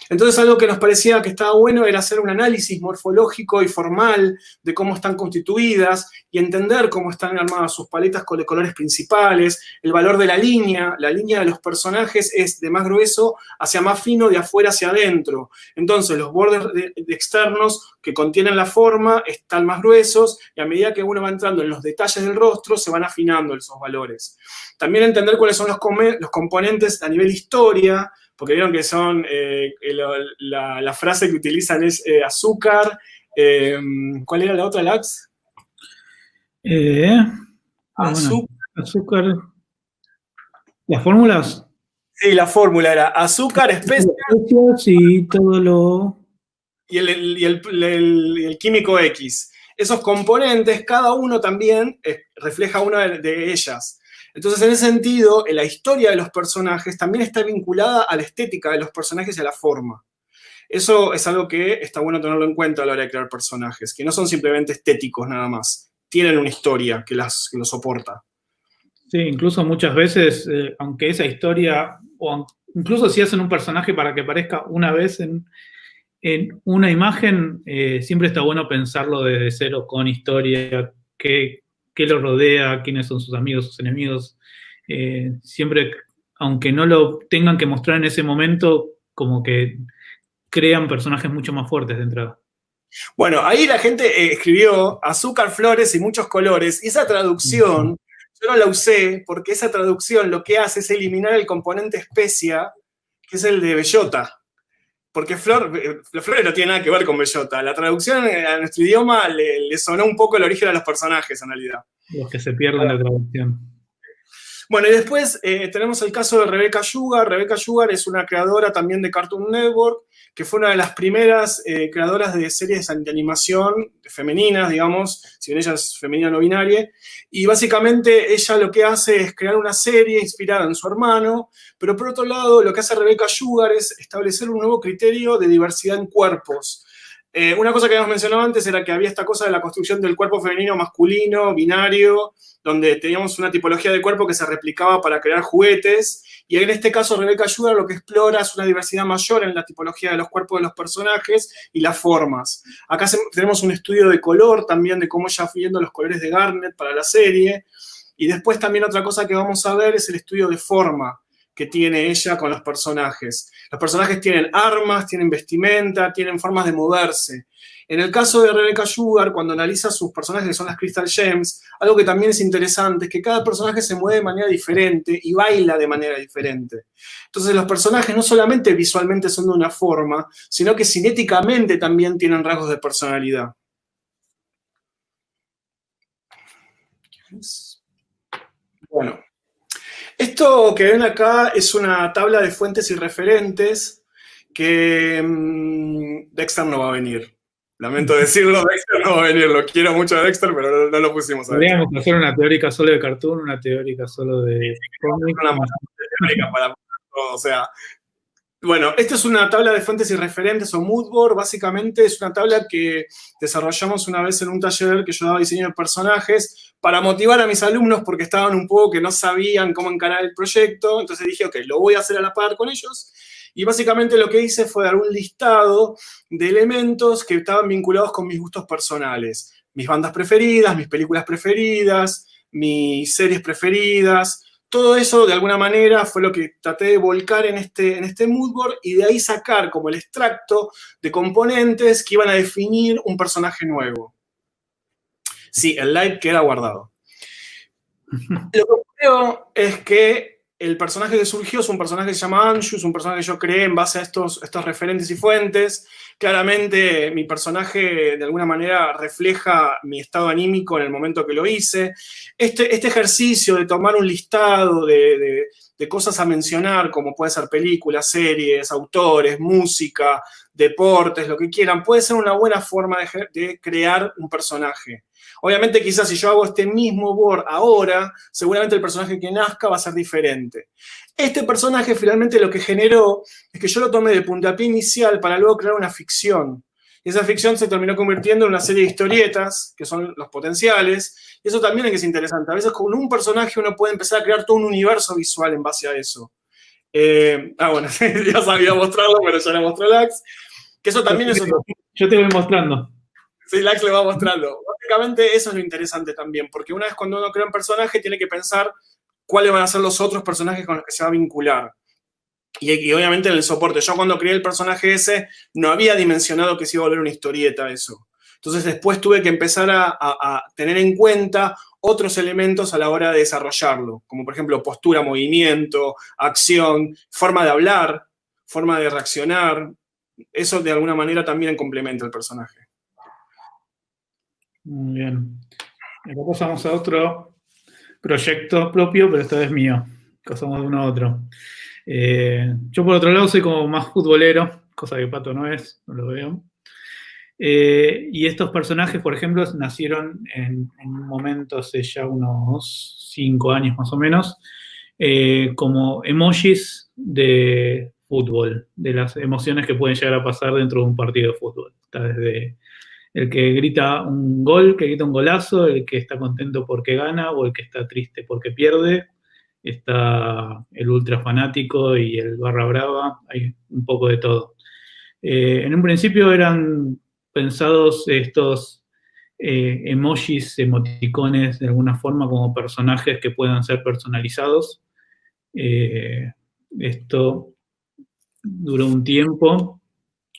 Entonces algo que nos parecía que estaba bueno era hacer un análisis morfológico y formal de cómo están constituidas y entender cómo están armadas sus paletas de colores principales, el valor de la línea de los personajes es de más grueso hacia más fino, de afuera hacia adentro. Entonces los bordes externos que contienen la forma están más gruesos y a medida que uno va entrando en los detalles del rostro se van afinando esos valores. También entender cuáles son los componentes a nivel historia, porque vieron que son, la frase que utilizan es azúcar, ¿cuál era la otra, Lax? Azúcar. ¿Las fórmulas? Sí, la fórmula era azúcar, especias y todo lo... Y el químico X. Esos componentes, cada uno también refleja una de ellas. Entonces, en ese sentido, la historia de los personajes también está vinculada a la estética de los personajes y a la forma. Eso es algo que está bueno tenerlo en cuenta a la hora de crear personajes, que no son simplemente estéticos nada más. Tienen una historia que los soporta. Sí, incluso muchas veces, aunque esa historia, o incluso si hacen un personaje para que aparezca una vez en una imagen, siempre está bueno pensarlo desde cero, con historia, qué lo rodea, quiénes son sus amigos, sus enemigos. Siempre, aunque no lo tengan que mostrar en ese momento, como que crean personajes mucho más fuertes de entrada. Bueno, ahí la gente escribió azúcar, flores y muchos colores, y esa traducción yo no la usé porque esa traducción lo que hace es eliminar el componente especia, que es el de bellota. Porque las flores no tienen nada que ver con bellota. La traducción a nuestro idioma le sonó un poco el origen a los personajes, en realidad. Los que se pierden la traducción. Bueno, y después tenemos el caso de Rebecca Sugar. Rebecca Sugar es una creadora también de Cartoon Network, que fue una de las primeras creadoras de series de animación femeninas, digamos, si bien ella es femenina no binaria. Y básicamente ella lo que hace es crear una serie inspirada en su hermano, pero por otro lado lo que hace Rebecca Sugar es establecer un nuevo criterio de diversidad en cuerpos. Una cosa que habíamos mencionado antes era que había esta cosa de la construcción del cuerpo femenino masculino, binario, donde teníamos una tipología de cuerpo que se replicaba para crear juguetes, y en este caso Rebecca Sugar lo que explora es una diversidad mayor en la tipología de los cuerpos de los personajes y las formas. Acá tenemos un estudio de color también, de cómo ella fue viendo los colores de Garnet para la serie, y después también otra cosa que vamos a ver es el estudio de forma que tiene ella con los personajes. Los personajes tienen armas, tienen vestimenta, tienen formas de moverse. En el caso de Rebecca Sugar, cuando analiza sus personajes que son las Crystal Gems, algo que también es interesante es que cada personaje se mueve de manera diferente y baila de manera diferente. Entonces los personajes no solamente visualmente son de una forma, sino que cinéticamente también tienen rasgos de personalidad. Bueno. Esto que ven acá es una tabla de fuentes y referentes que Dexter no va a venir. Lamento decirlo, Dexter no va a venir. Lo quiero mucho a Dexter, pero no lo pusimos ahí. Podríamos hacer una teórica solo de cartoon, una teórica solo de... Una teórica para todo, o sea... Bueno, esta es una tabla de fuentes y referentes o mood board. Básicamente es una tabla que desarrollamos una vez en un taller que yo daba diseño de personajes para motivar a mis alumnos porque estaban un poco que no sabían cómo encarar el proyecto. Entonces dije, ok, lo voy a hacer a la par con ellos. Y básicamente lo que hice fue dar un listado de elementos que estaban vinculados con mis gustos personales. Mis bandas preferidas, mis películas preferidas, mis series preferidas. Todo eso, de alguna manera, fue lo que traté de volcar en este mood board y de ahí sacar como el extracto de componentes que iban a definir un personaje nuevo. Sí, el live queda guardado. Lo que creo es que el personaje que surgió es un personaje que se llama Anshu, es un personaje que yo creé en base a estos referentes y fuentes. Claramente mi personaje de alguna manera refleja mi estado anímico en el momento que lo hice. Este ejercicio de tomar un listado de cosas a mencionar, como puede ser películas, series, autores, música, deportes, lo que quieran, puede ser una buena forma de crear un personaje. Obviamente, quizás si yo hago este mismo board ahora, seguramente el personaje que nazca va a ser diferente. Este personaje finalmente lo que generó es que yo lo tomé de puntapié inicial para luego crear una ficción. Y esa ficción se terminó convirtiendo en una serie de historietas, que son los potenciales. Y eso también es interesante. A veces con un personaje uno puede empezar a crear todo un universo visual en base a eso. Bueno, ya sabía mostrarlo, pero ya lo mostró Lax. Que eso también es otro. Yo te voy mostrando. Sí, Lax le va mostrando. Básicamente eso es lo interesante también, porque una vez cuando uno crea un personaje tiene que pensar cuáles van a ser los otros personajes con los que se va a vincular. Y obviamente en el soporte. Yo cuando creé el personaje ese no había dimensionado que se iba a volver una historieta eso. Entonces después tuve que empezar a tener en cuenta otros elementos a la hora de desarrollarlo, como por ejemplo postura, movimiento, acción, forma de hablar, forma de reaccionar. Eso de alguna manera también complementa el personaje. Muy bien. Ahora pasamos a otro proyecto propio, pero esta vez mío. Pasamos de uno a otro. Yo por otro lado soy como más futbolero, cosa que Pato no es, no lo veo. Y estos personajes, por ejemplo, nacieron en un momento hace ya unos 5 años más o menos, como emojis de fútbol, de las emociones que pueden llegar a pasar dentro de un partido de fútbol. Está desde el que grita un gol, que grita un golazo, el que está contento porque gana o el que está triste porque pierde. Está el ultra fanático y el barra brava, hay un poco de todo. En un principio eran pensados estos emojis, emoticones, de alguna forma como personajes que puedan ser personalizados. Esto duró un tiempo,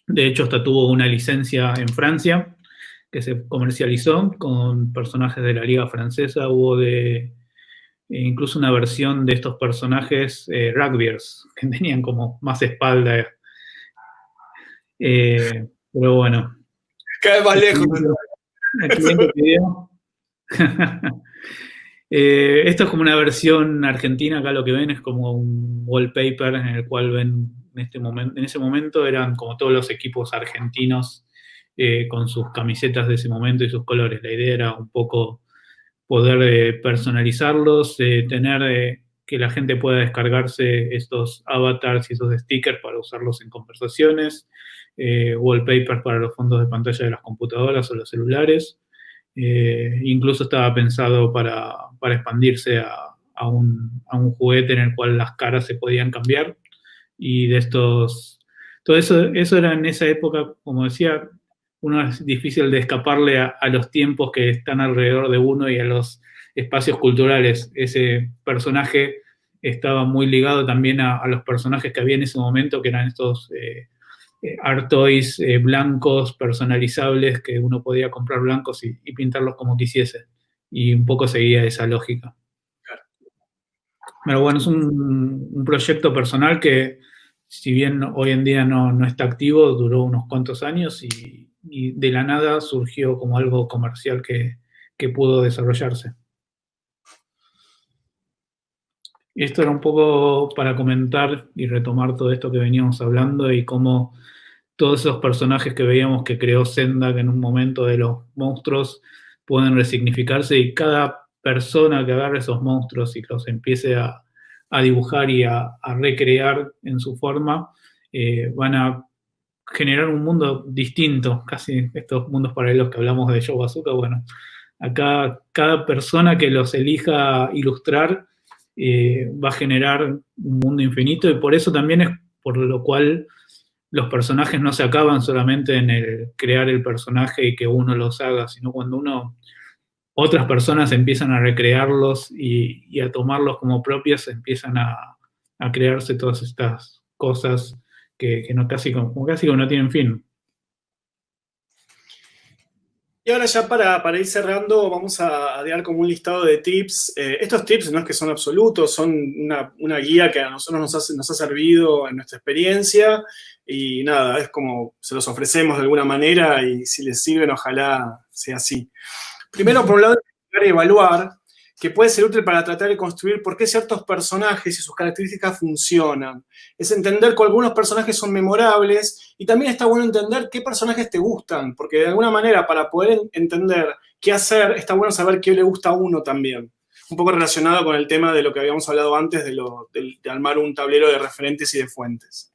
de hecho hasta tuvo una licencia en Francia que se comercializó con personajes de la liga francesa, hubo incluso una versión de estos personajes rugbyers, que tenían como más espalda. Pero bueno. Cada vez más lejos. El siguiente video. Esto es como una versión argentina, acá lo que ven es como un wallpaper en el cual ven en ese momento eran como todos los equipos argentinos con sus camisetas de ese momento y sus colores. La idea era un poco poder personalizarlos, tener que la gente pueda descargarse estos avatars y esos stickers para usarlos en conversaciones, wallpapers para los fondos de pantalla de las computadoras o los celulares. Incluso estaba pensado para expandirse a un juguete en el cual las caras se podían cambiar. Y de estos, todo eso era en esa época, como decía, uno es difícil de escaparle a los tiempos que están alrededor de uno y a los espacios culturales. Ese personaje estaba muy ligado también a los personajes que había en ese momento, que eran estos art toys blancos, personalizables, que uno podía comprar blancos y pintarlos como quisiese. Y un poco seguía esa lógica. Pero bueno, es un proyecto personal que, si bien hoy en día no está activo, duró unos cuantos años y de la nada surgió como algo comercial que pudo desarrollarse. Y esto era un poco para comentar y retomar todo esto que veníamos hablando y cómo todos esos personajes que veíamos que creó Sendak en un momento de los monstruos pueden resignificarse y cada persona que agarre esos monstruos y los empiece a dibujar y a recrear en su forma, van a generar un mundo distinto, casi estos mundos paralelos que hablamos de Joe Bazooka. Bueno, acá cada persona que los elija ilustrar va a generar un mundo infinito y por eso también es por lo cual los personajes no se acaban solamente en el crear el personaje y que uno los haga, sino cuando otras personas empiezan a recrearlos y a tomarlos como propios, empiezan a crearse todas estas cosas que casi como no tienen fin. Y ahora ya para ir cerrando, vamos a dar como un listado de tips. Estos tips no es que son absolutos, son una guía que a nosotros nos ha servido en nuestra experiencia y nada, es como se los ofrecemos de alguna manera y si les sirven, ojalá sea así. Primero, por un lado, evaluar, que puede ser útil para tratar de construir por qué ciertos personajes y sus características funcionan. Es entender que algunos personajes son memorables y también está bueno entender qué personajes te gustan, porque de alguna manera para poder entender qué hacer, está bueno saber qué le gusta a uno también. Un poco relacionado con el tema de lo que habíamos hablado antes de armar un tablero de referentes y de fuentes.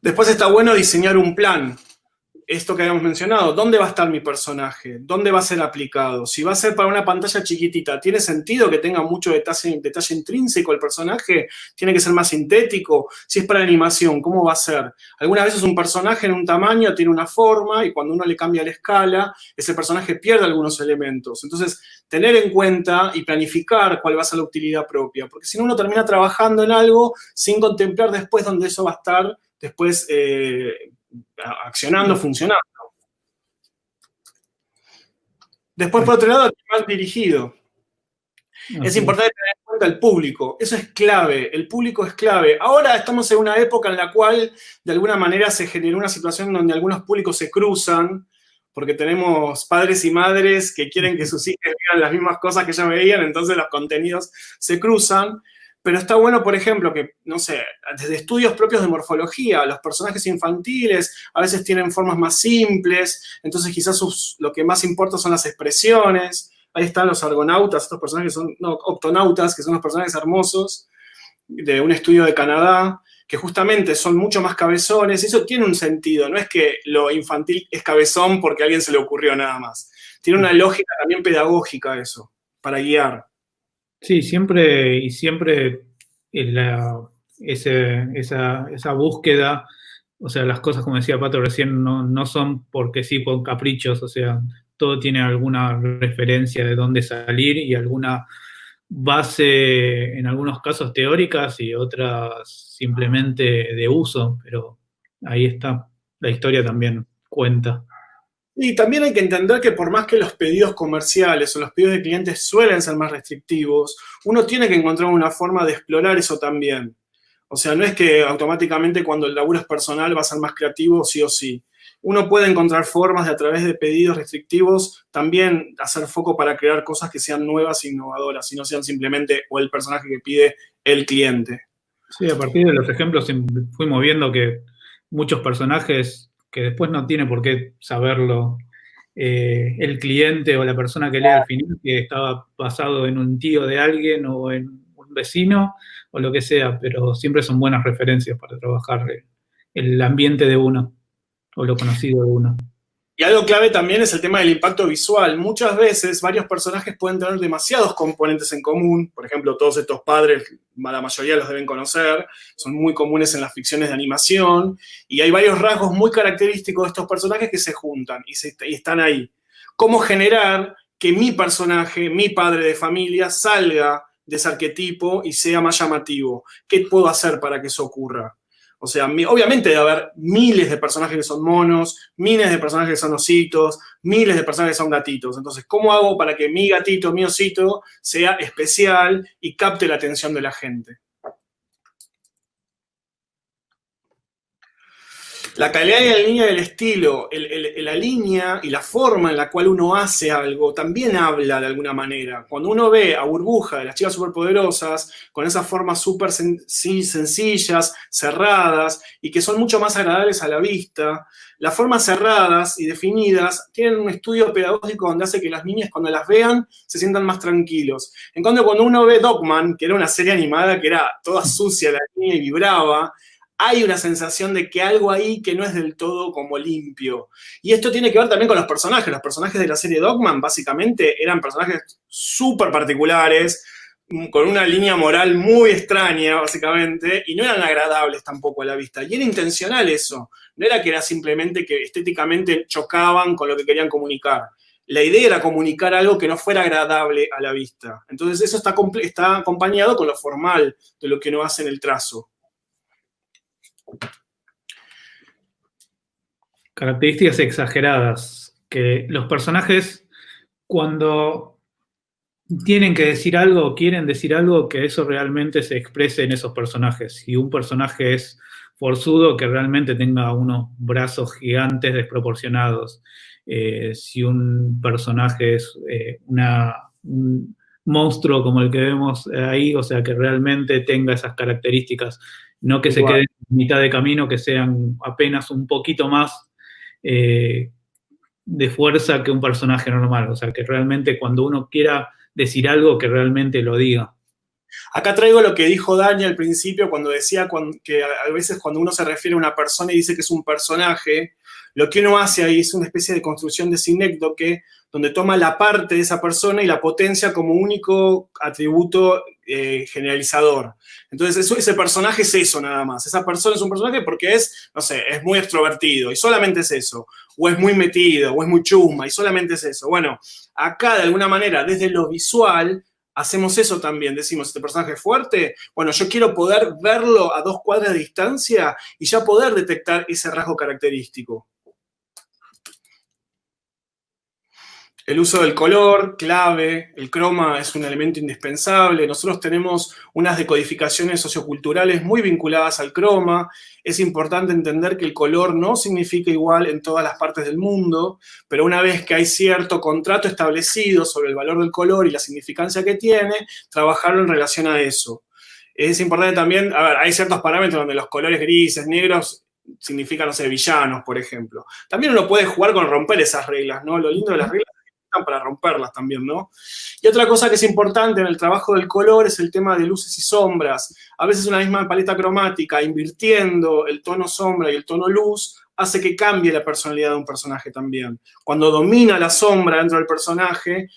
Después está bueno diseñar un plan. esto que habíamos mencionado, ¿dónde va a estar mi personaje? ¿Dónde va a ser aplicado? Si va a ser para una pantalla chiquitita, ¿tiene sentido que tenga mucho detalle intrínseco el personaje? ¿Tiene que ser más sintético? Si es para animación, ¿cómo va a ser? Algunas veces un personaje en un tamaño tiene una forma y cuando uno le cambia la escala, ese personaje pierde algunos elementos. Entonces, tener en cuenta y planificar cuál va a ser la utilidad propia, porque si no uno termina trabajando en algo sin contemplar después dónde eso va a estar después accionando, funcionando. Después, por otro lado, el mal dirigido. Es importante tener en cuenta el público. Eso es clave. El público es clave. Ahora estamos en una época en la cual, de alguna manera, se generó una situación donde algunos públicos se cruzan, porque tenemos padres y madres que quieren que sus hijos vean las mismas cosas que ya veían, entonces los contenidos se cruzan. Pero está bueno, por ejemplo, que, no sé, desde estudios propios de morfología, los personajes infantiles a veces tienen formas más simples, entonces quizás lo que más importa son las expresiones. Ahí están los argonautas, estos personajes son, no, octonautas, que son los personajes hermosos, de un estudio de Canadá, que justamente son mucho más cabezones, y eso tiene un sentido, no es que lo infantil es cabezón porque a alguien se le ocurrió nada más. Tiene una lógica también pedagógica eso, para guiar. Sí, siempre esa búsqueda, o sea, las cosas, como decía Pato recién, no son porque sí, por caprichos, o sea, todo tiene alguna referencia de dónde salir y alguna base, en algunos casos teóricas y otras simplemente de uso, pero ahí está, la historia también cuenta. Y también hay que entender que por más que los pedidos comerciales o los pedidos de clientes suelen ser más restrictivos, uno tiene que encontrar una forma de explorar eso también. O sea, no es que automáticamente cuando el laburo es personal va a ser más creativo sí o sí. Uno puede encontrar formas de a través de pedidos restrictivos también hacer foco para crear cosas que sean nuevas e innovadoras y no sean simplemente o el personaje que pide el cliente. Sí, a partir de los ejemplos fuimos viendo que muchos personajes que después no tiene por qué saberlo el cliente o la persona que lee al final, que estaba basado en un tío de alguien o en un vecino o lo que sea, pero siempre son buenas referencias para trabajar el ambiente de uno o lo conocido de uno. Y algo clave también es el tema del impacto visual. Muchas veces varios personajes pueden tener demasiados componentes en común. Por ejemplo, todos estos padres, la mayoría los deben conocer, son muy comunes en las ficciones de animación. Y hay varios rasgos muy característicos de estos personajes que se juntan y están ahí. ¿Cómo generar que mi personaje, mi padre de familia, salga de ese arquetipo y sea más llamativo? ¿Qué puedo hacer para que eso ocurra? O sea, obviamente debe haber miles de personajes que son monos, miles de personajes que son ositos, miles de personajes que son gatitos. Entonces, ¿cómo hago para que mi gatito, mi osito, sea especial y capte la atención de la gente? La calidad y la línea del estilo, la línea y la forma en la cual uno hace algo también habla de alguna manera. Cuando uno ve a Burbuja de las chicas superpoderosas, con esas formas súper sencillas, cerradas, y que son mucho más agradables a la vista, las formas cerradas y definidas tienen un estudio pedagógico donde hace que las niñas cuando las vean se sientan más tranquilos. En cambio, cuando uno ve Dogman, que era una serie animada que era toda sucia la niña y vibraba, hay una sensación de que algo ahí que no es del todo como limpio. Y esto tiene que ver también con los personajes. Los personajes de la serie Dogman, básicamente, eran personajes súper particulares, con una línea moral muy extraña, básicamente, y no eran agradables tampoco a la vista. Y era intencional eso. No era que era simplemente que estéticamente chocaban con lo que querían comunicar. La idea era comunicar algo que no fuera agradable a la vista. Entonces eso está acompañado con lo formal de lo que uno hace en el trazo. Características exageradas, que los personajes cuando tienen que decir algo o quieren decir algo, que eso realmente se exprese en esos personajes. Si un personaje es forzudo, que realmente tenga unos brazos gigantes desproporcionados. Si un personaje es un monstruo como el que vemos ahí, o sea, que realmente tenga esas características, no que se queden en mitad de camino, que sean apenas un poquito más de fuerza que un personaje normal. O sea, que realmente cuando uno quiera decir algo, que realmente lo diga. Acá traigo lo que dijo Dani al principio cuando decía que a veces cuando uno se refiere a una persona y dice que es un personaje, lo que uno hace ahí es una especie de construcción de sinécdoque, donde toma la parte de esa persona y la potencia como único atributo generalizador. Entonces, ese personaje es eso nada más. Esa persona es un personaje porque es, no sé, es muy extrovertido y solamente es eso. O es muy metido, o es muy chusma y solamente es eso. Bueno, acá de alguna manera, desde lo visual, hacemos eso también. Decimos, este personaje es fuerte, bueno, yo quiero poder verlo a 2 cuadras de distancia y ya poder detectar ese rasgo característico. El uso del color, clave, el croma es un elemento indispensable. Nosotros tenemos unas decodificaciones socioculturales muy vinculadas al croma. Es importante entender que el color no significa igual en todas las partes del mundo, pero una vez que hay cierto contrato establecido sobre el valor del color y la significancia que tiene, trabajarlo en relación a eso. Es importante también, a ver, hay ciertos parámetros donde los colores grises, negros, significan, no sé, villanos, por ejemplo. También uno puede jugar con romper esas reglas, ¿no? Lo lindo de las reglas para romperlas también, ¿no? Y otra cosa que es importante en el trabajo del color es el tema de luces y sombras. A veces una misma paleta cromática, invirtiendo el tono sombra y el tono luz, hace que cambie la personalidad de un personaje también. Cuando domina la sombra dentro del personaje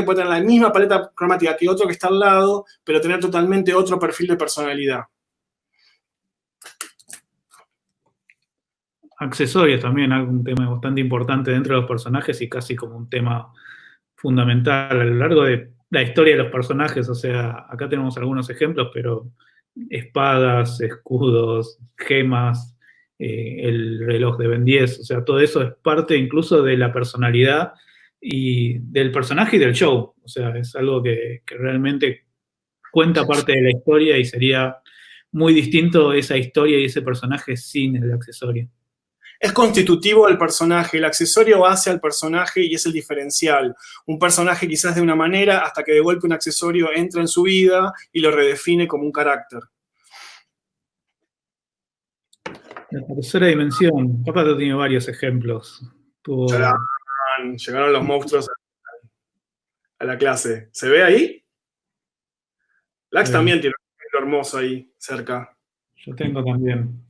puede tener la misma paleta cromática que otro que está al lado, pero tener totalmente otro perfil de personalidad. Accesorios también, un tema bastante importante dentro de los personajes y casi como un tema fundamental a lo largo de la historia de los personajes. O sea, acá tenemos algunos ejemplos, pero espadas, escudos, gemas, el reloj de Ben 10, o sea, todo eso es parte incluso de la personalidad y del personaje y del show. O sea, es algo que realmente cuenta parte de la historia y sería muy distinto esa historia y ese personaje sin el accesorio. Es constitutivo del personaje, el accesorio hace al personaje y es el diferencial. Un personaje quizás de una manera hasta que de golpe un accesorio entra en su vida y lo redefine como un carácter. La tercera dimensión, Papato tiene varios ejemplos. Llegaron los monstruos a la clase. ¿Se ve ahí? Lax también tiene un ejemplo hermoso ahí, cerca. Yo tengo también.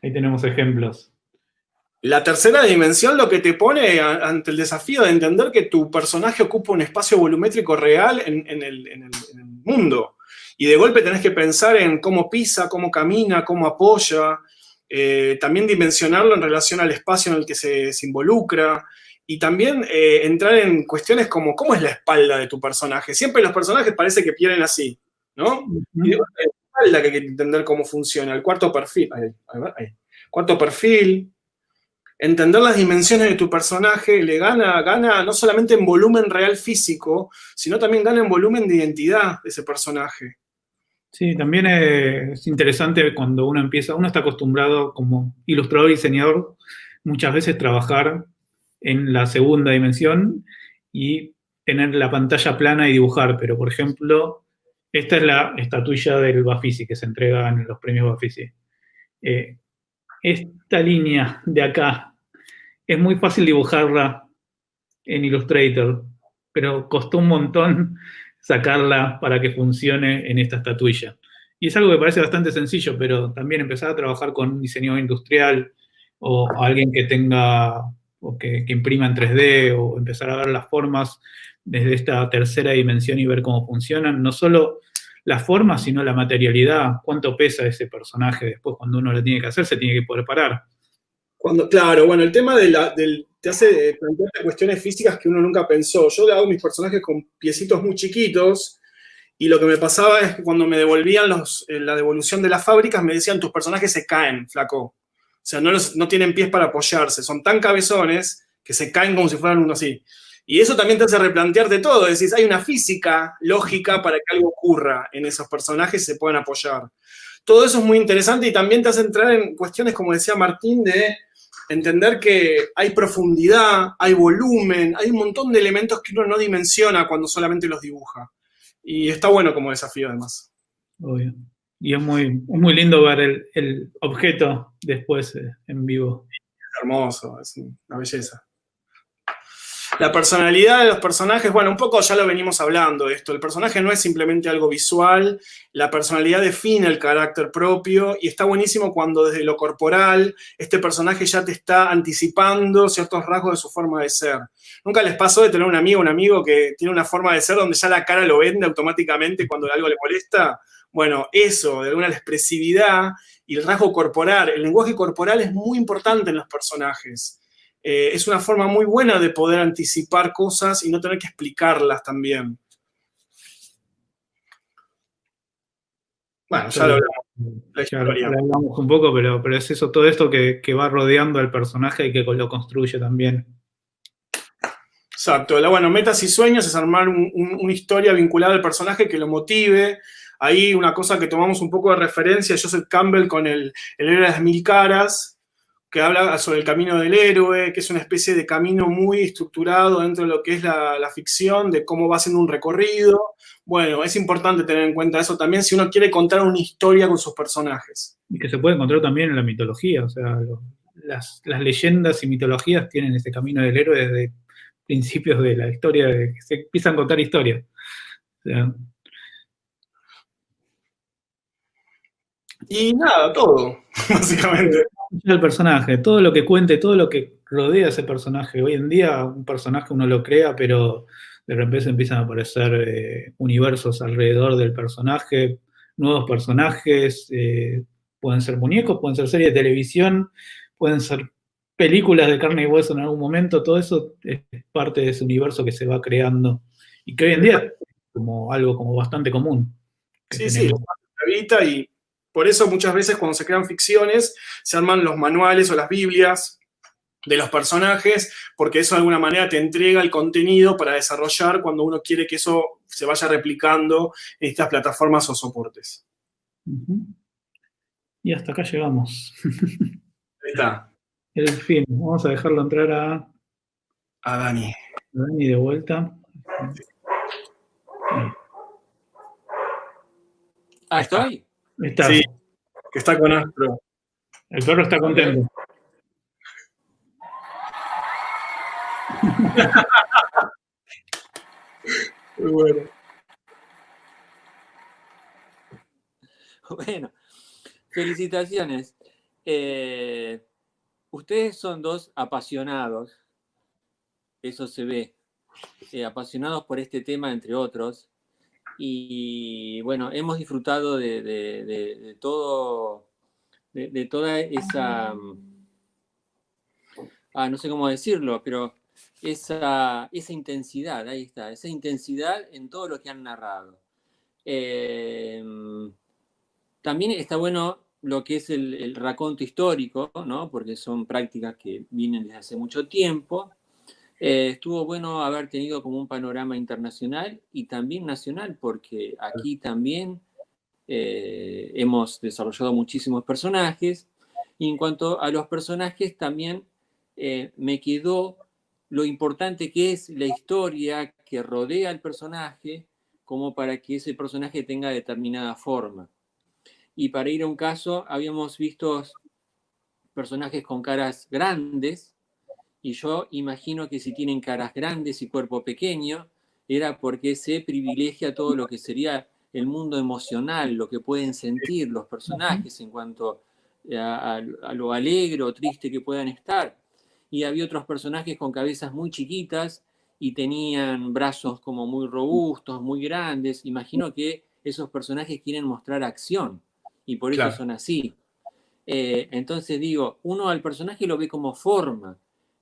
Ahí tenemos ejemplos. La tercera dimensión lo que te pone ante el desafío de entender que tu personaje ocupa un espacio volumétrico real en el mundo. Y de golpe tenés que pensar en cómo pisa, cómo camina, cómo apoya. También dimensionarlo en relación al espacio en el que se involucra. Y también entrar en cuestiones como cómo es la espalda de tu personaje. Siempre los personajes parece que pierden así, ¿no? Y de golpe que hay que entender cómo funciona, el cuarto perfil, ahí. Cuarto perfil, entender las dimensiones de tu personaje le gana no solamente en volumen real físico, sino también gana en volumen de identidad de ese personaje. Sí, también es interesante cuando uno está acostumbrado como ilustrador y diseñador muchas veces trabajar en la segunda dimensión y tener la pantalla plana y dibujar, pero por ejemplo, esta es la estatuilla del Bafisi que se entrega en los premios Bafisi. Esta línea de acá es muy fácil dibujarla en Illustrator, pero costó un montón sacarla para que funcione en esta estatuilla. Y es algo que parece bastante sencillo, pero también empezar a trabajar con un diseñador industrial o alguien que tenga o que imprima en 3D o empezar a ver las formas desde esta tercera dimensión y ver cómo funcionan, no solo la forma, sino la materialidad, cuánto pesa ese personaje después cuando uno lo tiene que hacer, se tiene que poder parar. Claro, bueno, el tema te hace plantearte cuestiones físicas que uno nunca pensó. Yo hago mis personajes con piecitos muy chiquitos y lo que me pasaba es que cuando me devolvían la devolución de las fábricas me decían, tus personajes se caen, flaco. O sea, no tienen pies para apoyarse, son tan cabezones que se caen como si fueran uno así. Y eso también te hace replantearte todo, decís, hay una física lógica para que algo ocurra en esos personajes y se puedan apoyar. Todo eso es muy interesante y también te hace entrar en cuestiones, como decía Martín, de entender que hay profundidad, hay volumen, hay un montón de elementos que uno no dimensiona cuando solamente los dibuja. Y está bueno como desafío, además. Obvio. Y es muy lindo ver el objeto después en vivo. Es hermoso, es una belleza. La personalidad de los personajes, bueno, un poco ya lo venimos hablando esto. El personaje no es simplemente algo visual, la personalidad define el carácter propio y está buenísimo cuando desde lo corporal este personaje ya te está anticipando ciertos rasgos de su forma de ser. ¿Nunca les pasó de tener un amigo que tiene una forma de ser donde ya la cara lo vende automáticamente cuando algo le molesta? Bueno, eso, de alguna la expresividad y el rasgo corporal, el lenguaje corporal es muy importante en los personajes. Es una forma muy buena de poder anticipar cosas y no tener que explicarlas también. Bueno, ya lo hablamos. La Ya historia. lo hablamos un poco, pero es eso, todo esto que va rodeando al personaje y que lo construye también. Exacto. Bueno, metas y sueños es armar una historia vinculada al personaje que lo motive. Ahí una cosa que tomamos un poco de referencia, Joseph Campbell con el héroe de las mil caras, que habla sobre el camino del héroe, que es una especie de camino muy estructurado dentro de lo que es la ficción, de cómo va haciendo un recorrido. Bueno, es importante tener en cuenta eso también si uno quiere contar una historia con sus personajes. Y que se puede encontrar también en la mitología, o sea, las leyendas y mitologías tienen ese camino del héroe desde principios de la historia, de que se empiezan a contar historias. O sea, Y nada, todo, básicamente. el personaje, todo lo que cuente, todo lo que rodea a ese personaje. Hoy en día un personaje uno lo crea, pero de repente empiezan a aparecer universos alrededor del personaje, nuevos personajes, pueden ser muñecos, pueden ser series de televisión, pueden ser películas de carne y hueso en algún momento, todo eso es parte de ese universo que se va creando y que hoy en día es como algo como bastante común. Sí, sí, habita y por eso muchas veces cuando se crean ficciones se arman los manuales o las biblias de los personajes, porque eso de alguna manera te entrega el contenido para desarrollar cuando uno quiere que eso se vaya replicando en estas plataformas o soportes. Y hasta acá llegamos. Ahí está. El fin. Vamos a dejarlo entrar A Dani. Dani de vuelta. Ah, ¿estoy? Está. Sí, que está con Astro. El perro está contento. Muy bueno. Bueno, felicitaciones. Ustedes son dos apasionados, eso se ve, apasionados por este tema, entre otros. Y bueno, hemos disfrutado de todo, de toda esa, no sé cómo decirlo, pero esa intensidad, ahí está, esa intensidad en todo lo que han narrado. También está bueno lo que es el raconto histórico, ¿no? Porque son prácticas que vienen desde hace mucho tiempo. Estuvo bueno haber tenido como un panorama internacional y también nacional, porque aquí también hemos desarrollado muchísimos personajes. Y en cuanto a los personajes, también me quedó lo importante que es la historia que rodea al personaje, como para que ese personaje tenga determinada forma. Y para ir a un caso, habíamos visto personajes con caras grandes, y yo imagino que si tienen caras grandes y cuerpo pequeño, era porque se privilegia todo lo que sería el mundo emocional, lo que pueden sentir los personajes en cuanto a lo alegre o triste que puedan estar. Y había otros personajes con cabezas muy chiquitas y tenían brazos como muy robustos, muy grandes. Imagino que esos personajes quieren mostrar acción y por eso son así. Entonces digo, uno al personaje lo ve como forma,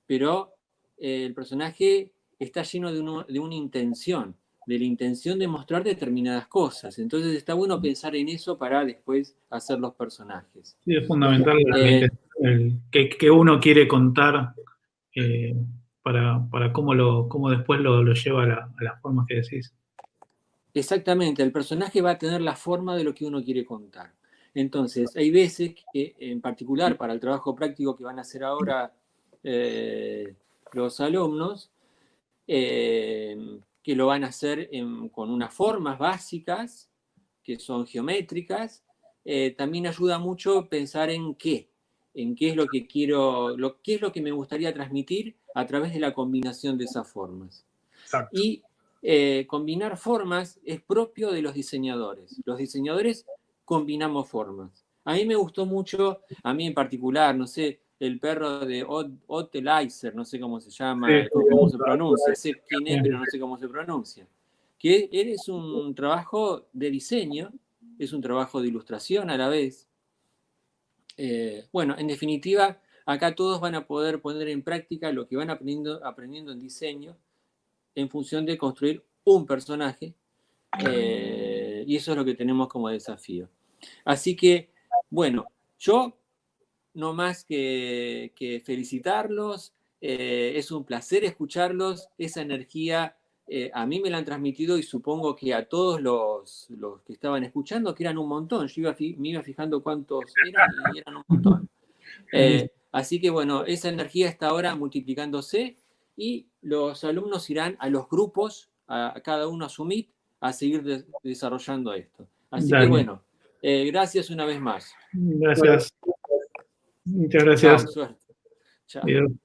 pero el personaje está lleno de una intención, de la intención de mostrar determinadas cosas. Entonces está bueno pensar en eso para después hacer los personajes. Sí, es fundamental que uno quiere contar para cómo después lo lleva a las formas que decís. Exactamente, el personaje va a tener la forma de lo que uno quiere contar. Entonces, hay veces que, en particular para el trabajo práctico que van a hacer ahora los alumnos, que lo van a hacer con unas formas básicas, que son geométricas. También ayuda mucho pensar en qué es lo que quiero, qué es lo que me gustaría transmitir a través de la combinación de esas formas. Exacto. Y combinar formas es propio de los diseñadores. Los diseñadores combinamos formas. A mí me gustó mucho, a mí en particular, no sé, el perro de Otto Leiser, no sé cómo se llama, Sí, cómo se pronuncia, sé quién es, pero no sé cómo se pronuncia. Que es un trabajo de diseño, es un trabajo de ilustración a la vez. Bueno, en definitiva, acá todos van a poder poner en práctica lo que van aprendiendo en diseño en función de construir un personaje, y eso es lo que tenemos como desafío. Así que, bueno, yo no más que felicitarlos, es un placer escucharlos, esa energía a mí me la han transmitido y supongo que a todos los que estaban escuchando, que eran un montón, yo me iba fijando cuántos eran y eran un montón. Así que bueno, esa energía está ahora multiplicándose y los alumnos irán a los grupos, a cada uno a su Meet, a seguir desarrollando esto. Así que Dale. bueno, gracias una vez más. Gracias. Muchas Chao, gracias. suerte. Chao. Adiós.